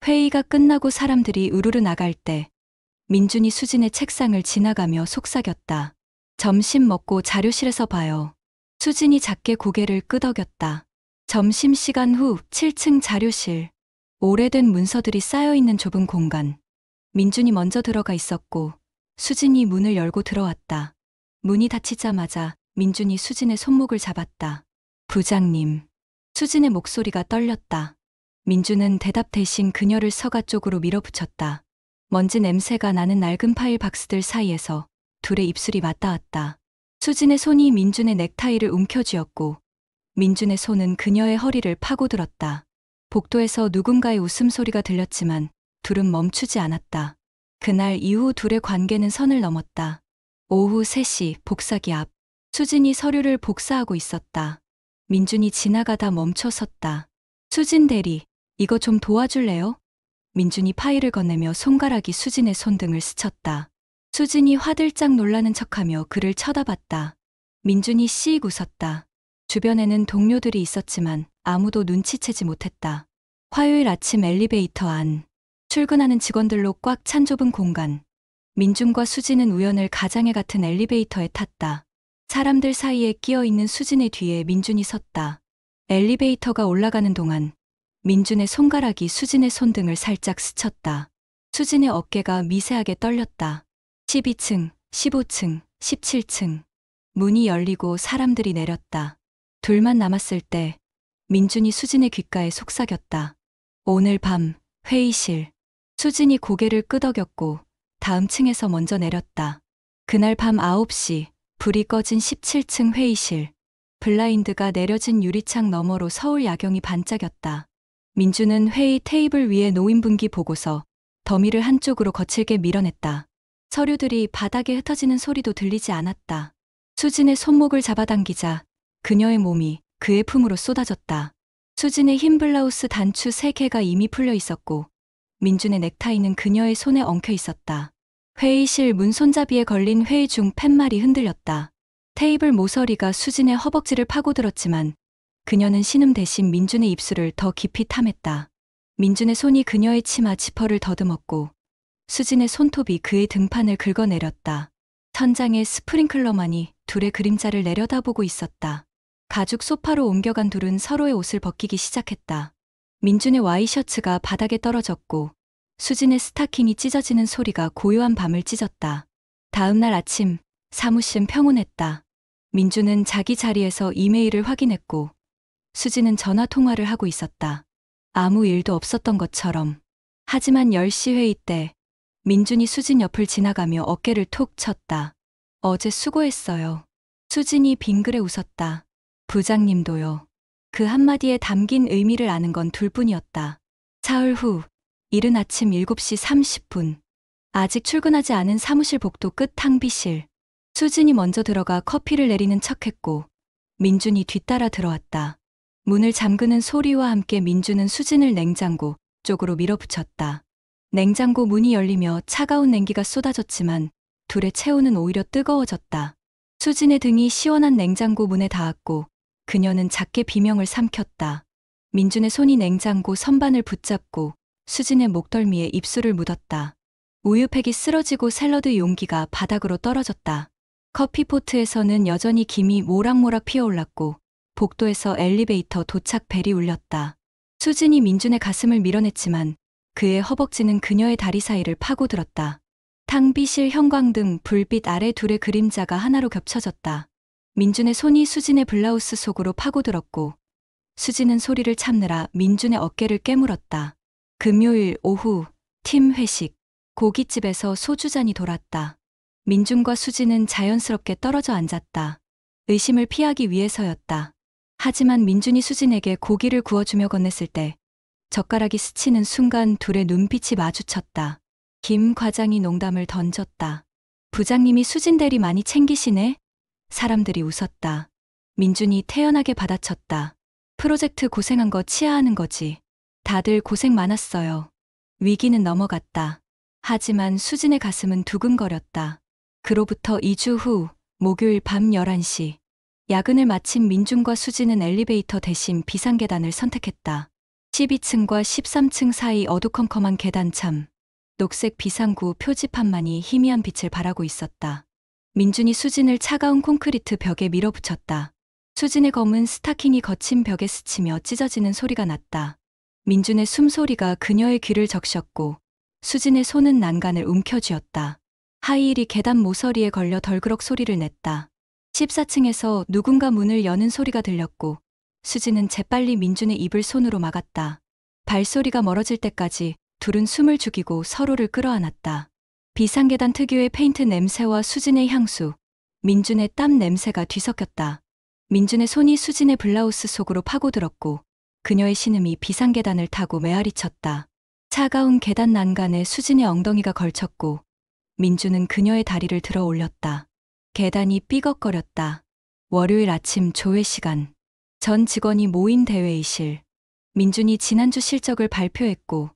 회의가 끝나고 사람들이 우르르 나갈 때 민준이 수진의 책상을 지나가며 속삭였다. 점심 먹고 자료실에서 봐요. 수진이 작게 고개를 끄덕였다. 점심시간 후 7층 자료실. 오래된 문서들이 쌓여있는 좁은 공간. 민준이 먼저 들어가 있었고 수진이 문을 열고 들어왔다. 문이 닫히자마자 민준이 수진의 손목을 잡았다. 부장님. 수진의 목소리가 떨렸다. 민준은 대답 대신 그녀를 서가 쪽으로 밀어붙였다. 먼지 냄새가 나는 낡은 파일 박스들 사이에서 둘의 입술이 맞닿았다. 수진의 손이 민준의 넥타이를 움켜쥐었고 민준의 손은 그녀의 허리를 파고들었다. 복도에서 누군가의 웃음소리가 들렸지만 둘은 멈추지 않았다. 그날 이후 둘의 관계는 선을 넘었다. 오후 3시 복사기 앞. 수진이 서류를 복사하고 있었다. 민준이 지나가다 멈춰 섰다. 수진 대리, 이거 좀 도와줄래요? 민준이 파일을 건네며 손가락이 수진의 손등을 스쳤다. 수진이 화들짝 놀라는 척하며 그를 쳐다봤다. 민준이 씩 웃었다. 주변에는 동료들이 있었지만 아무도 눈치채지 못했다. 화요일 아침 엘리베이터 안. 출근하는 직원들로 꽉 찬 좁은 공간. 민준과 수진은 우연을 가장해 같은 엘리베이터에 탔다. 사람들 사이에 끼어 있는 수진의 뒤에 민준이 섰다. 엘리베이터가 올라가는 동안 민준의 손가락이 수진의 손등을 살짝 스쳤다. 수진의 어깨가 미세하게 떨렸다. 12층, 15층, 17층. 문이 열리고 사람들이 내렸다. 둘만 남았을 때 민준이 수진의 귓가에 속삭였다. 오늘 밤 회의실. 수진이 고개를 끄덕였고 다음 층에서 먼저 내렸다. 그날 밤 9시 불이 꺼진 17층 회의실. 블라인드가 내려진 유리창 너머로 서울 야경이 반짝였다. 민준은 회의 테이블 위에 놓인 분기 보고서 더미를 한쪽으로 거칠게 밀어냈다. 서류들이 바닥에 흩어지는 소리도 들리지 않았다. 수진의 손목을 잡아당기자 그녀의 몸이 그의 품으로 쏟아졌다. 수진의 흰 블라우스 단추 3개가 이미 풀려 있었고 민준의 넥타이는 그녀의 손에 엉켜 있었다. 회의실 문 손잡이에 걸린 회의 중 팻말이 흔들렸다. 테이블 모서리가 수진의 허벅지를 파고들었지만 그녀는 신음 대신 민준의 입술을 더 깊이 탐했다. 민준의 손이 그녀의 치마 지퍼를 더듬었고 수진의 손톱이 그의 등판을 긁어내렸다. 천장에 스프링클러만이 둘의 그림자를 내려다보고 있었다. 가죽 소파로 옮겨간 둘은 서로의 옷을 벗기기 시작했다. 민준의 와이셔츠가 바닥에 떨어졌고 수진의 스타킹이 찢어지는 소리가 고요한 밤을 찢었다. 다음 날 아침 사무실은 평온했다. 민준은 자기 자리에서 이메일을 확인했고 수진은 전화 통화를 하고 있었다. 아무 일도 없었던 것처럼. 하지만 10시 회의 때 민준이 수진 옆을 지나가며 어깨를 톡 쳤다. 어제 수고했어요. 수진이 빙그레 웃었다. 부장님도요. 그 한마디에 담긴 의미를 아는 건 둘뿐이었다. 사흘 후, 이른 아침 7시 30분. 아직 출근하지 않은 사무실 복도 끝 탕비실. 수진이 먼저 들어가 커피를 내리는 척했고 민준이 뒤따라 들어왔다. 문을 잠그는 소리와 함께 민준은 수진을 냉장고 쪽으로 밀어붙였다. 냉장고 문이 열리며 차가운 냉기가 쏟아졌지만 둘의 체온은 오히려 뜨거워졌다. 수진의 등이 시원한 냉장고 문에 닿았고 그녀는 작게 비명을 삼켰다. 민준의 손이 냉장고 선반을 붙잡고 수진의 목덜미에 입술을 묻었다. 우유팩이 쓰러지고 샐러드 용기가 바닥으로 떨어졌다. 커피포트에서는 여전히 김이 모락모락 피어올랐고 복도에서 엘리베이터 도착 벨이 울렸다. 수진이 민준의 가슴을 밀어냈지만 그의 허벅지는 그녀의 다리 사이를 파고들었다. 탕비실 형광등 불빛 아래 둘의 그림자가 하나로 겹쳐졌다. 민준의 손이 수진의 블라우스 속으로 파고들었고 수진은 소리를 참느라 민준의 어깨를 깨물었다. 금요일 오후 팀 회식. 고깃집에서 소주잔이 돌았다. 민준과 수진은 자연스럽게 떨어져 앉았다. 의심을 피하기 위해서였다. 하지만 민준이 수진에게 고기를 구워주며 건넸을 때 젓가락이 스치는 순간 둘의 눈빛이 마주쳤다. 김 과장이 농담을 던졌다. 부장님이 수진 대리 많이 챙기시네? 사람들이 웃었다. 민준이 태연하게 받아쳤다. 프로젝트 고생한 거 치하하는 거지. 다들 고생 많았어요. 위기는 넘어갔다. 하지만 수진의 가슴은 두근거렸다. 그로부터 2주 후 목요일 밤 11시. 야근을 마친 민준과 수진은 엘리베이터 대신 비상계단을 선택했다. 12층과 13층 사이 어두컴컴한 계단참. 녹색 비상구 표지판만이 희미한 빛을 발하고 있었다. 민준이 수진을 차가운 콘크리트 벽에 밀어붙였다. 수진의 검은 스타킹이 거친 벽에 스치며 찢어지는 소리가 났다. 민준의 숨소리가 그녀의 귀를 적셨고 수진의 손은 난간을 움켜쥐었다. 하이힐이 계단 모서리에 걸려 덜그럭 소리를 냈다. 14층에서 누군가 문을 여는 소리가 들렸고 수진은 재빨리 민준의 입을 손으로 막았다. 발소리가 멀어질 때까지 둘은 숨을 죽이고 서로를 끌어안았다. 비상계단 특유의 페인트 냄새와 수진의 향수, 민준의 땀 냄새가 뒤섞였다. 민준의 손이 수진의 블라우스 속으로 파고들었고 그녀의 신음이 비상계단을 타고 메아리쳤다. 차가운 계단 난간에 수진의 엉덩이가 걸쳤고 민준은 그녀의 다리를 들어 올렸다. 계단이 삐걱거렸다. 월요일 아침 조회 시간. 전 직원이 모인 대회의실. 민준이 지난주 실적을 발표했고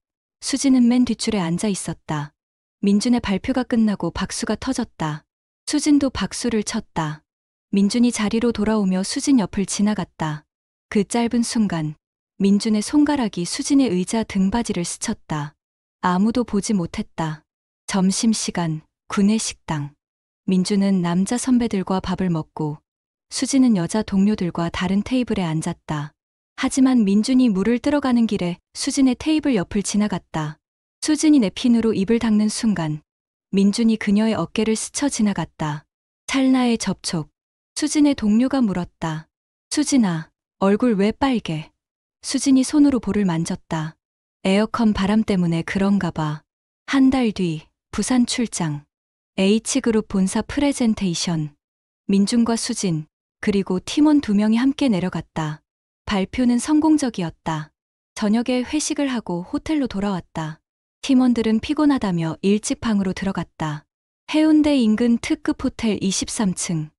수진은 맨 뒷줄에 앉아 있었다. 민준의 발표가 끝나고 박수가 터졌다. 수진도 박수를 쳤다. 민준이 자리로 돌아오며 수진 옆을 지나갔다. 그 짧은 순간 민준의 손가락이 수진의 의자 등받이를 스쳤다. 아무도 보지 못했다. 점심시간, 구내식당. 민준은 남자 선배들과 밥을 먹고 수진은 여자 동료들과 다른 테이블에 앉았다. 하지만 민준이 물을 뜨러가는 길에 수진의 테이블 옆을 지나갔다. 수진이 냅킨으로 입을 닦는 순간 민준이 그녀의 어깨를 스쳐 지나갔다. 찰나의 접촉. 수진의 동료가 물었다. 수진아, 얼굴 왜 빨개? 수진이 손으로 볼을 만졌다. 에어컨 바람 때문에 그런가 봐. 한 달 뒤, 부산 출장. H그룹 본사 프레젠테이션. 민준과 수진, 그리고 팀원 2명이 함께 내려갔다. 발표는 성공적이었다. 저녁에 회식을 하고 호텔로 돌아왔다. 팀원들은 피곤하다며 일찍 방으로 들어갔다. 해운대 인근 특급 호텔 23층.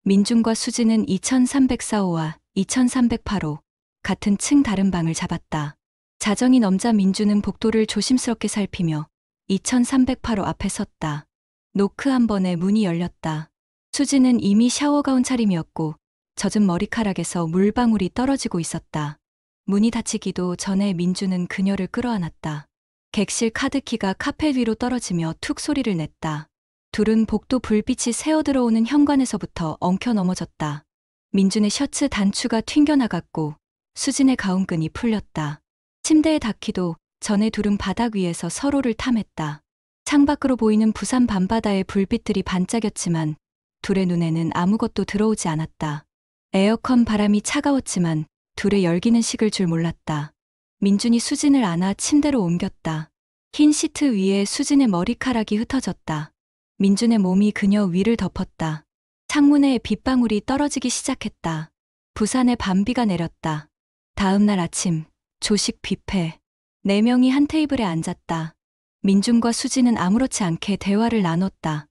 민준과 수진은 2304호와 2308호 같은 층 다른 방을 잡았다. 자정이 넘자 민준은 복도를 조심스럽게 살피며 2308호 앞에 섰다. 노크 한 번에 문이 열렸다. 수진은 이미 샤워가운 차림이었고 젖은 머리카락에서 물방울이 떨어지고 있었다. 문이 닫히기도 전에 민준은 그녀를 끌어안았다. 객실 카드키가 카펫 위로 떨어지며 툭 소리를 냈다. 둘은 복도 불빛이 새어들어오는 현관에서부터 엉켜 넘어졌다. 민준의 셔츠 단추가 튕겨나갔고 수진의 가운끈이 풀렸다. 침대에 닿기도 전에 둘은 바닥 위에서 서로를 탐했다. 창밖으로 보이는 부산 밤바다의 불빛들이 반짝였지만 둘의 눈에는 아무것도 들어오지 않았다. 에어컨 바람이 차가웠지만 둘의 열기는 식을 줄 몰랐다. 민준이 수진을 안아 침대로 옮겼다. 흰 시트 위에 수진의 머리카락이 흩어졌다. 민준의 몸이 그녀 위를 덮었다. 창문에 빗방울이 떨어지기 시작했다. 부산에 밤비가 내렸다. 다음 날 아침, 조식 뷔페. 4명이 한 테이블에 앉았다. 민준과 수진은 아무렇지 않게 대화를 나눴다.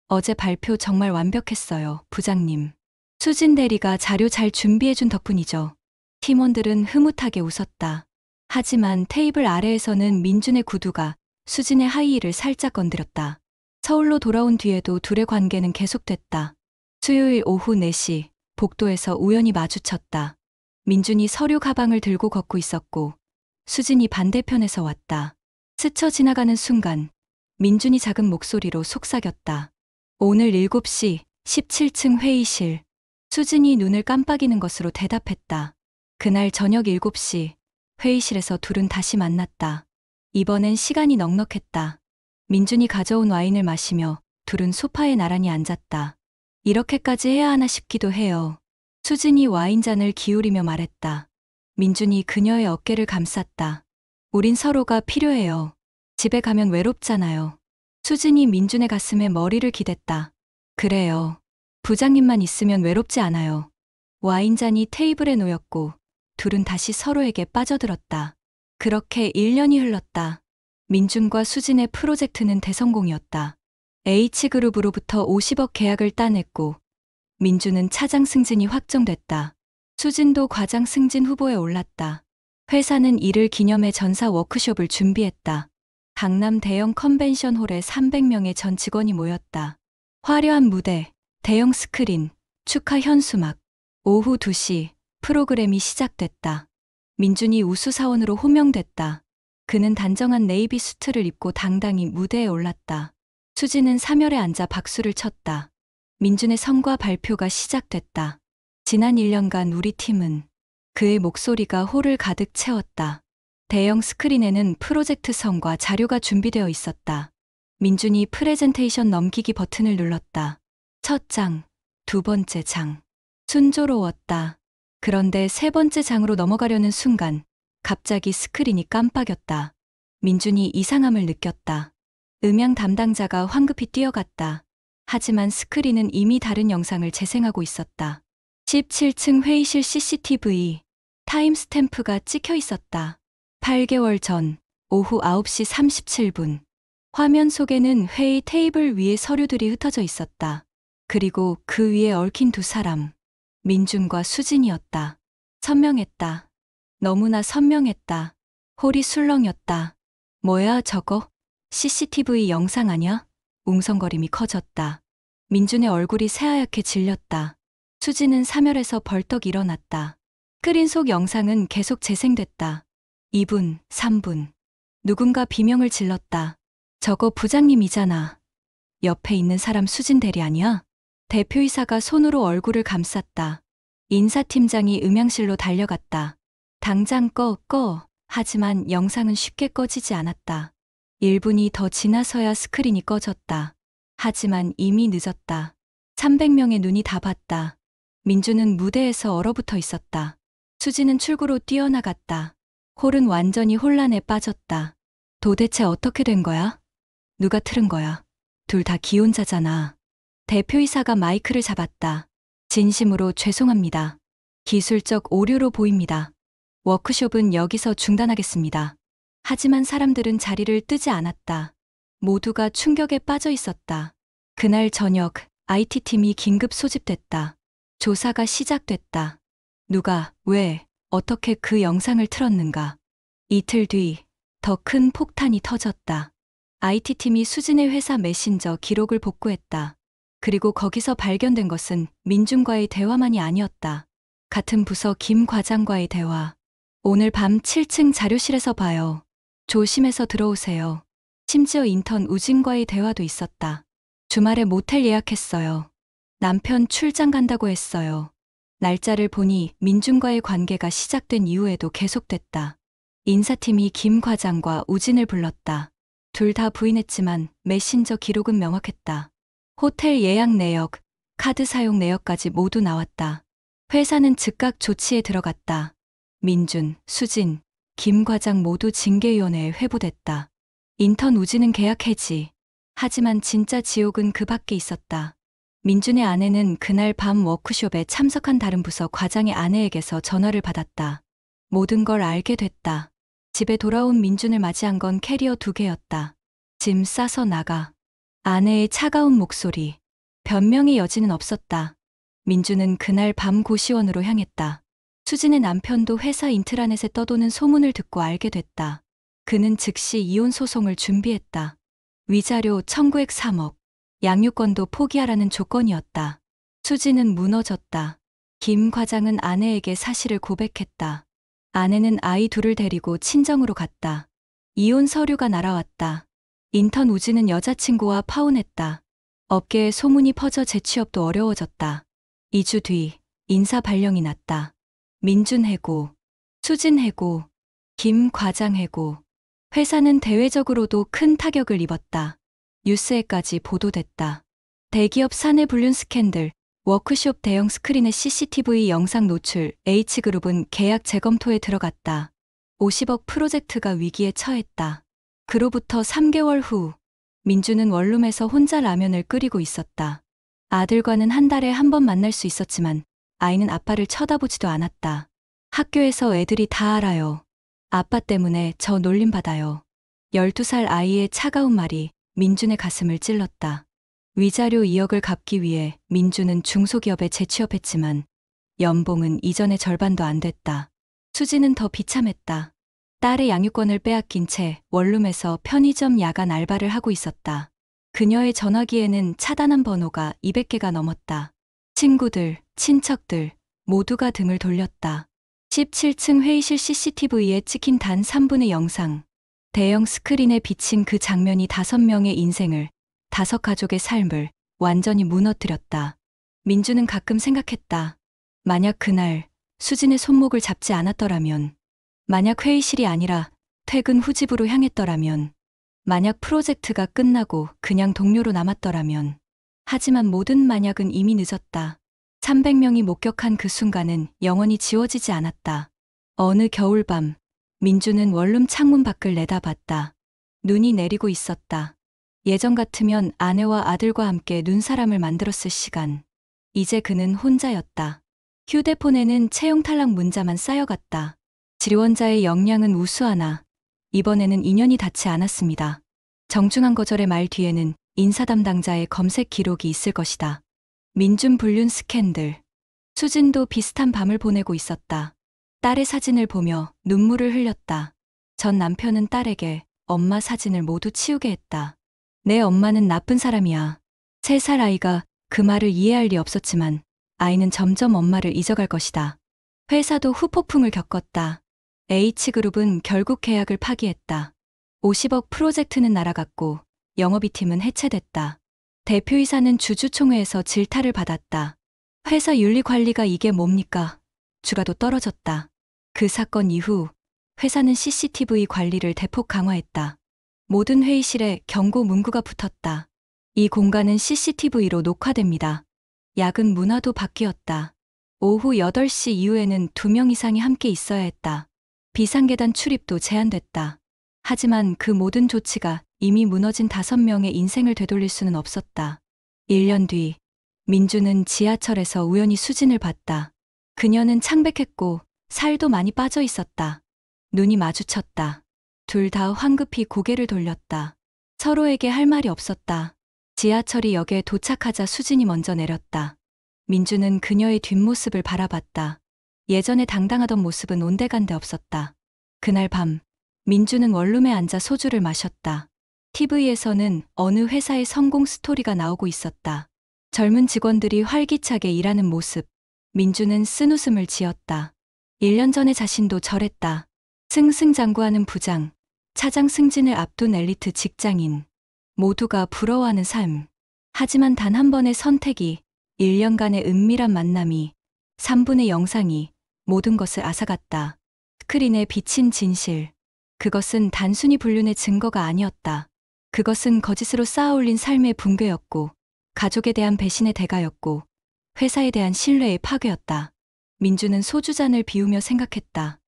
어제 발표 정말 완벽했어요, 부장님. 수진 대리가 자료 잘 준비해준 덕분이죠. 팀원들은 흐뭇하게 웃었다. 하지만 테이블 아래에서는 민준의 구두가 수진의 하이힐을 살짝 건드렸다. 서울로 돌아온 뒤에도 둘의 관계는 계속됐다. 수요일 오후 4시, 복도에서 우연히 마주쳤다. 민준이 서류 가방을 들고 걷고 있었고 수진이 반대편에서 왔다. 스쳐 지나가는 순간 민준이 작은 목소리로 속삭였다. 오늘 7시 17층 회의실. 수진이 눈을 깜빡이는 것으로 대답했다. 그날 저녁 7시 회의실에서 둘은 다시 만났다. 이번엔 시간이 넉넉했다. 민준이 가져온 와인을 마시며 둘은 소파에 나란히 앉았다. 이렇게까지 해야 하나 싶기도 해요. 수진이 와인잔을 기울이며 말했다. 민준이 그녀의 어깨를 감쌌다. 우린 서로가 필요해요. 집에 가면 외롭잖아요. 수진이 민준의 가슴에 머리를 기댔다. 그래요. 부장님만 있으면 외롭지 않아요. 와인잔이 테이블에 놓였고 둘은 다시 서로에게 빠져들었다. 그렇게 1년이 흘렀다. 민준과 수진의 프로젝트는 대성공이었다. H그룹으로부터 50억 계약을 따냈고 민준은 차장 승진이 확정됐다. 수진도 과장 승진 후보에 올랐다. 회사는 이를 기념해 전사 워크숍을 준비했다. 강남 대형 컨벤션홀에 300명의 전 직원이 모였다. 화려한 무대, 대형 스크린, 축하 현수막. 오후 2시 프로그램이 시작됐다. 민준이 우수사원으로 호명됐다. 그는 단정한 네이비 수트를 입고 당당히 무대에 올랐다. 수진은 사멸에 앉아 박수를 쳤다. 민준의 성과 발표가 시작됐다. 지난 1년간 우리 팀은 그의 목소리가 홀을 가득 채웠다. 대형 스크린에는 프로젝트 성과 자료가 준비되어 있었다. 민준이 프레젠테이션 넘기기 버튼을 눌렀다. 첫 장, 두 번째 장. 순조로웠다. 그런데 세 번째 장으로 넘어가려는 순간 갑자기 스크린이 깜빡였다. 민준이 이상함을 느꼈다. 음향 담당자가 황급히 뛰어갔다. 하지만 스크린은 이미 다른 영상을 재생하고 있었다. 17층 회의실 CCTV 타임스탬프가 찍혀 있었다. 8개월 전 오후 9시 37분. 화면 속에는 회의 테이블 위에 서류들이 흩어져 있었다. 그리고 그 위에 얽힌 두 사람. 민준과 수진이었다. 선명했다. 너무나 선명했다. 홀이 술렁였다. 뭐야, 저거? CCTV 영상 아냐? 웅성거림이 커졌다. 민준의 얼굴이 새하얗게 질렸다. 수지는 사멸해서 벌떡 일어났다. 스크린 속 영상은 계속 재생됐다. 2분, 3분. 누군가 비명을 질렀다. 저거 부장님이잖아. 옆에 있는 사람 수진 대리 아니야? 대표이사가 손으로 얼굴을 감쌌다. 인사팀장이 음향실로 달려갔다. 당장 꺼. 하지만 영상은 쉽게 꺼지지 않았다. 1분이 더 지나서야 스크린이 꺼졌다. 하지만 이미 늦었다. 300명의 눈이 다 봤다. 민주는 무대에서 얼어붙어 있었다. 수지는 출구로 뛰어나갔다. 홀은 완전히 혼란에 빠졌다. 도대체 어떻게 된 거야? 누가 틀은 거야? 둘 다 기혼자잖아. 대표이사가 마이크를 잡았다. 진심으로 죄송합니다. 기술적 오류로 보입니다. 워크숍은 여기서 중단하겠습니다. 하지만 사람들은 자리를 뜨지 않았다. 모두가 충격에 빠져 있었다. 그날 저녁 IT팀이 긴급 소집됐다. 조사가 시작됐다. 누가, 왜, 어떻게 그 영상을 틀었는가. 이틀 뒤 더 큰 폭탄이 터졌다. IT팀이 수진의 회사 메신저 기록을 복구했다. 그리고 거기서 발견된 것은 민준과의 대화만이 아니었다. 같은 부서 김 과장과의 대화. 오늘 밤 7층 자료실에서 봐요. 조심해서 들어오세요. 심지어 인턴 우진과의 대화도 있었다. 주말에 모텔 예약했어요. 남편 출장 간다고 했어요. 날짜를 보니 민준과의 관계가 시작된 이후에도 계속됐다. 인사팀이 김 과장과 우진을 불렀다. 둘 다 부인했지만 메신저 기록은 명확했다. 호텔 예약 내역, 카드 사용 내역까지 모두 나왔다. 회사는 즉각 조치에 들어갔다. 민준, 수진, 김 과장 모두 징계위원회에 회부됐다. 인턴 우진은 계약 해지. 하지만 진짜 지옥은 그 밖에 있었다. 민준의 아내는 그날 밤 워크숍에 참석한 다른 부서 과장의 아내에게서 전화를 받았다. 모든 걸 알게 됐다. 집에 돌아온 민준을 맞이한 건 캐리어 2개였다. 짐 싸서 나가. 아내의 차가운 목소리. 변명의 여지는 없었다. 민준은 그날 밤 고시원으로 향했다. 수진의 남편도 회사 인트라넷에 떠도는 소문을 듣고 알게 됐다. 그는 즉시 이혼 소송을 준비했다. 위자료 청구액 3억. 양육권도 포기하라는 조건이었다. 수지는 무너졌다. 김 과장은 아내에게 사실을 고백했다. 아내는 아이 둘을 데리고 친정으로 갔다. 이혼 서류가 날아왔다. 인턴 우진은 여자친구와 파혼했다. 업계에 소문이 퍼져 재취업도 어려워졌다. 2주 뒤 인사 발령이 났다. 민준 해고, 수진 해고, 김 과장 해고. 회사는 대외적으로도 큰 타격을 입었다. 뉴스에까지 보도됐다. 대기업 사내 불륜 스캔들, 워크숍 대형 스크린의 CCTV 영상 노출, H그룹은 계약 재검토에 들어갔다. 50억 프로젝트가 위기에 처했다. 그로부터 3개월 후, 민주는 원룸에서 혼자 라면을 끓이고 있었다. 아들과는 한 달에 한 번 만날 수 있었지만 아이는 아빠를 쳐다보지도 않았다. 학교에서 애들이 다 알아요. 아빠 때문에 저 놀림받아요. 12살 아이의 차가운 말이 민준의 가슴을 찔렀다. 위자료 2억을 갚기 위해 민준은 중소기업에 재취업했지만 연봉은 이전의 절반도 안 됐다. 수지는 더 비참했다. 딸의 양육권을 빼앗긴 채 원룸에서 편의점 야간 알바를 하고 있었다. 그녀의 전화기에는 차단한 번호가 200개가 넘었다. 친구들, 친척들 모두가 등을 돌렸다. 17층 회의실 CCTV에 찍힌 단 3분의 영상. 대형 스크린에 비친 그 장면이 5명의 인생을, 5가족의 삶을 완전히 무너뜨렸다. 민주는 가끔 생각했다. 만약 그날 수진의 손목을 잡지 않았더라면, 만약 회의실이 아니라 퇴근 후 집으로 향했더라면, 만약 프로젝트가 끝나고 그냥 동료로 남았더라면. 하지만 모든 만약은 이미 늦었다. 300명이 목격한 그 순간은 영원히 지워지지 않았다. 어느 겨울밤, 민주는 원룸 창문 밖을 내다봤다. 눈이 내리고 있었다. 예전 같으면 아내와 아들과 함께 눈사람을 만들었을 시간. 이제 그는 혼자였다. 휴대폰에는 채용 탈락 문자만 쌓여갔다. 지원자의 역량은 우수하나 이번에는 인연이 닿지 않았습니다. 정중한 거절의 말 뒤에는 인사 담당자의 검색 기록이 있을 것이다. 민준 불륜 스캔들. 수진도 비슷한 밤을 보내고 있었다. 딸의 사진을 보며 눈물을 흘렸다. 전 남편은 딸에게 엄마 사진을 모두 치우게 했다. 내 엄마는 나쁜 사람이야. 3살 아이가 그 말을 이해할 리 없었지만 아이는 점점 엄마를 잊어갈 것이다. 회사도 후폭풍을 겪었다. H그룹은 결국 계약을 파기했다. 50억 프로젝트는 날아갔고 영업이팀은 해체됐다. 대표이사는 주주총회에서 질타를 받았다. 회사 윤리관리가 이게 뭡니까? 주가도 떨어졌다. 그 사건 이후 회사는 CCTV 관리를 대폭 강화했다. 모든 회의실에 경고 문구가 붙었다. 이 공간은 CCTV로 녹화됩니다. 야근 문화도 바뀌었다. 오후 8시 이후에는 2명 이상이 함께 있어야 했다. 비상계단 출입도 제한됐다. 하지만 그 모든 조치가 이미 무너진 5명의 인생을 되돌릴 수는 없었다. 1년 뒤, 민주는 지하철에서 우연히 수진을 봤다. 그녀는 창백했고 살도 많이 빠져 있었다. 눈이 마주쳤다. 둘 다 황급히 고개를 돌렸다. 서로에게 할 말이 없었다. 지하철이 역에 도착하자 수진이 먼저 내렸다. 민주는 그녀의 뒷모습을 바라봤다. 예전에 당당하던 모습은 온데간데 없었다. 그날 밤, 민주는 원룸에 앉아 소주를 마셨다. TV에서는 어느 회사의 성공 스토리가 나오고 있었다. 젊은 직원들이 활기차게 일하는 모습. 민주는 쓴웃음을 지었다. 1년 전의 자신도 저랬다. 승승장구하는 부장, 차장 승진을 앞둔 엘리트 직장인. 모두가 부러워하는 삶. 하지만 단 한 번의 선택이, 1년간의 은밀한 만남이, 3분의 영상이 모든 것을 앗아갔다. 스크린에 비친 진실. 그것은 단순히 불륜의 증거가 아니었다. 그것은 거짓으로 쌓아올린 삶의 붕괴였고, 가족에 대한 배신의 대가였고, 회사에 대한 신뢰의 파괴였다. 민주는 소주잔을 비우며 생각했다.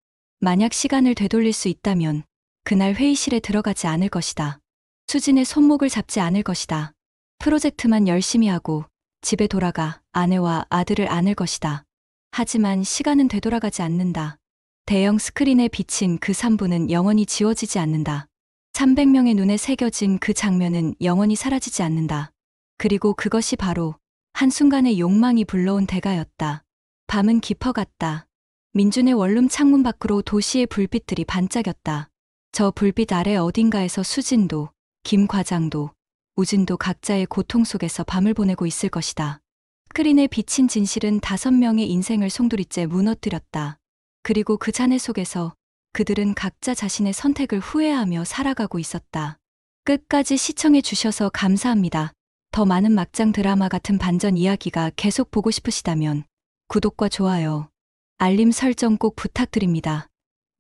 만약 시간을 되돌릴 수 있다면 그날 회의실에 들어가지 않을 것이다. 수진의 손목을 잡지 않을 것이다. 프로젝트만 열심히 하고 집에 돌아가 아내와 아들을 안을 것이다. 하지만 시간은 되돌아가지 않는다. 대형 스크린에 비친 그 3분은 영원히 지워지지 않는다. 300명의 눈에 새겨진 그 장면은 영원히 사라지지 않는다. 그리고 그것이 바로 한순간의 욕망이 불러온 대가였다. 밤은 깊어갔다. 민준의 원룸 창문 밖으로 도시의 불빛들이 반짝였다. 저 불빛 아래 어딘가에서 수진도, 김 과장도, 우진도 각자의 고통 속에서 밤을 보내고 있을 것이다. 스크린에 비친 진실은 5명의 인생을 송두리째 무너뜨렸다. 그리고 그 잔해 속에서 그들은 각자 자신의 선택을 후회하며 살아가고 있었다. 끝까지 시청해 주셔서 감사합니다. 더 많은 막장 드라마 같은 반전 이야기가 계속 보고 싶으시다면 구독과 좋아요, 알림 설정 꼭 부탁드립니다.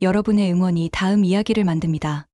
여러분의 응원이 다음 이야기를 만듭니다.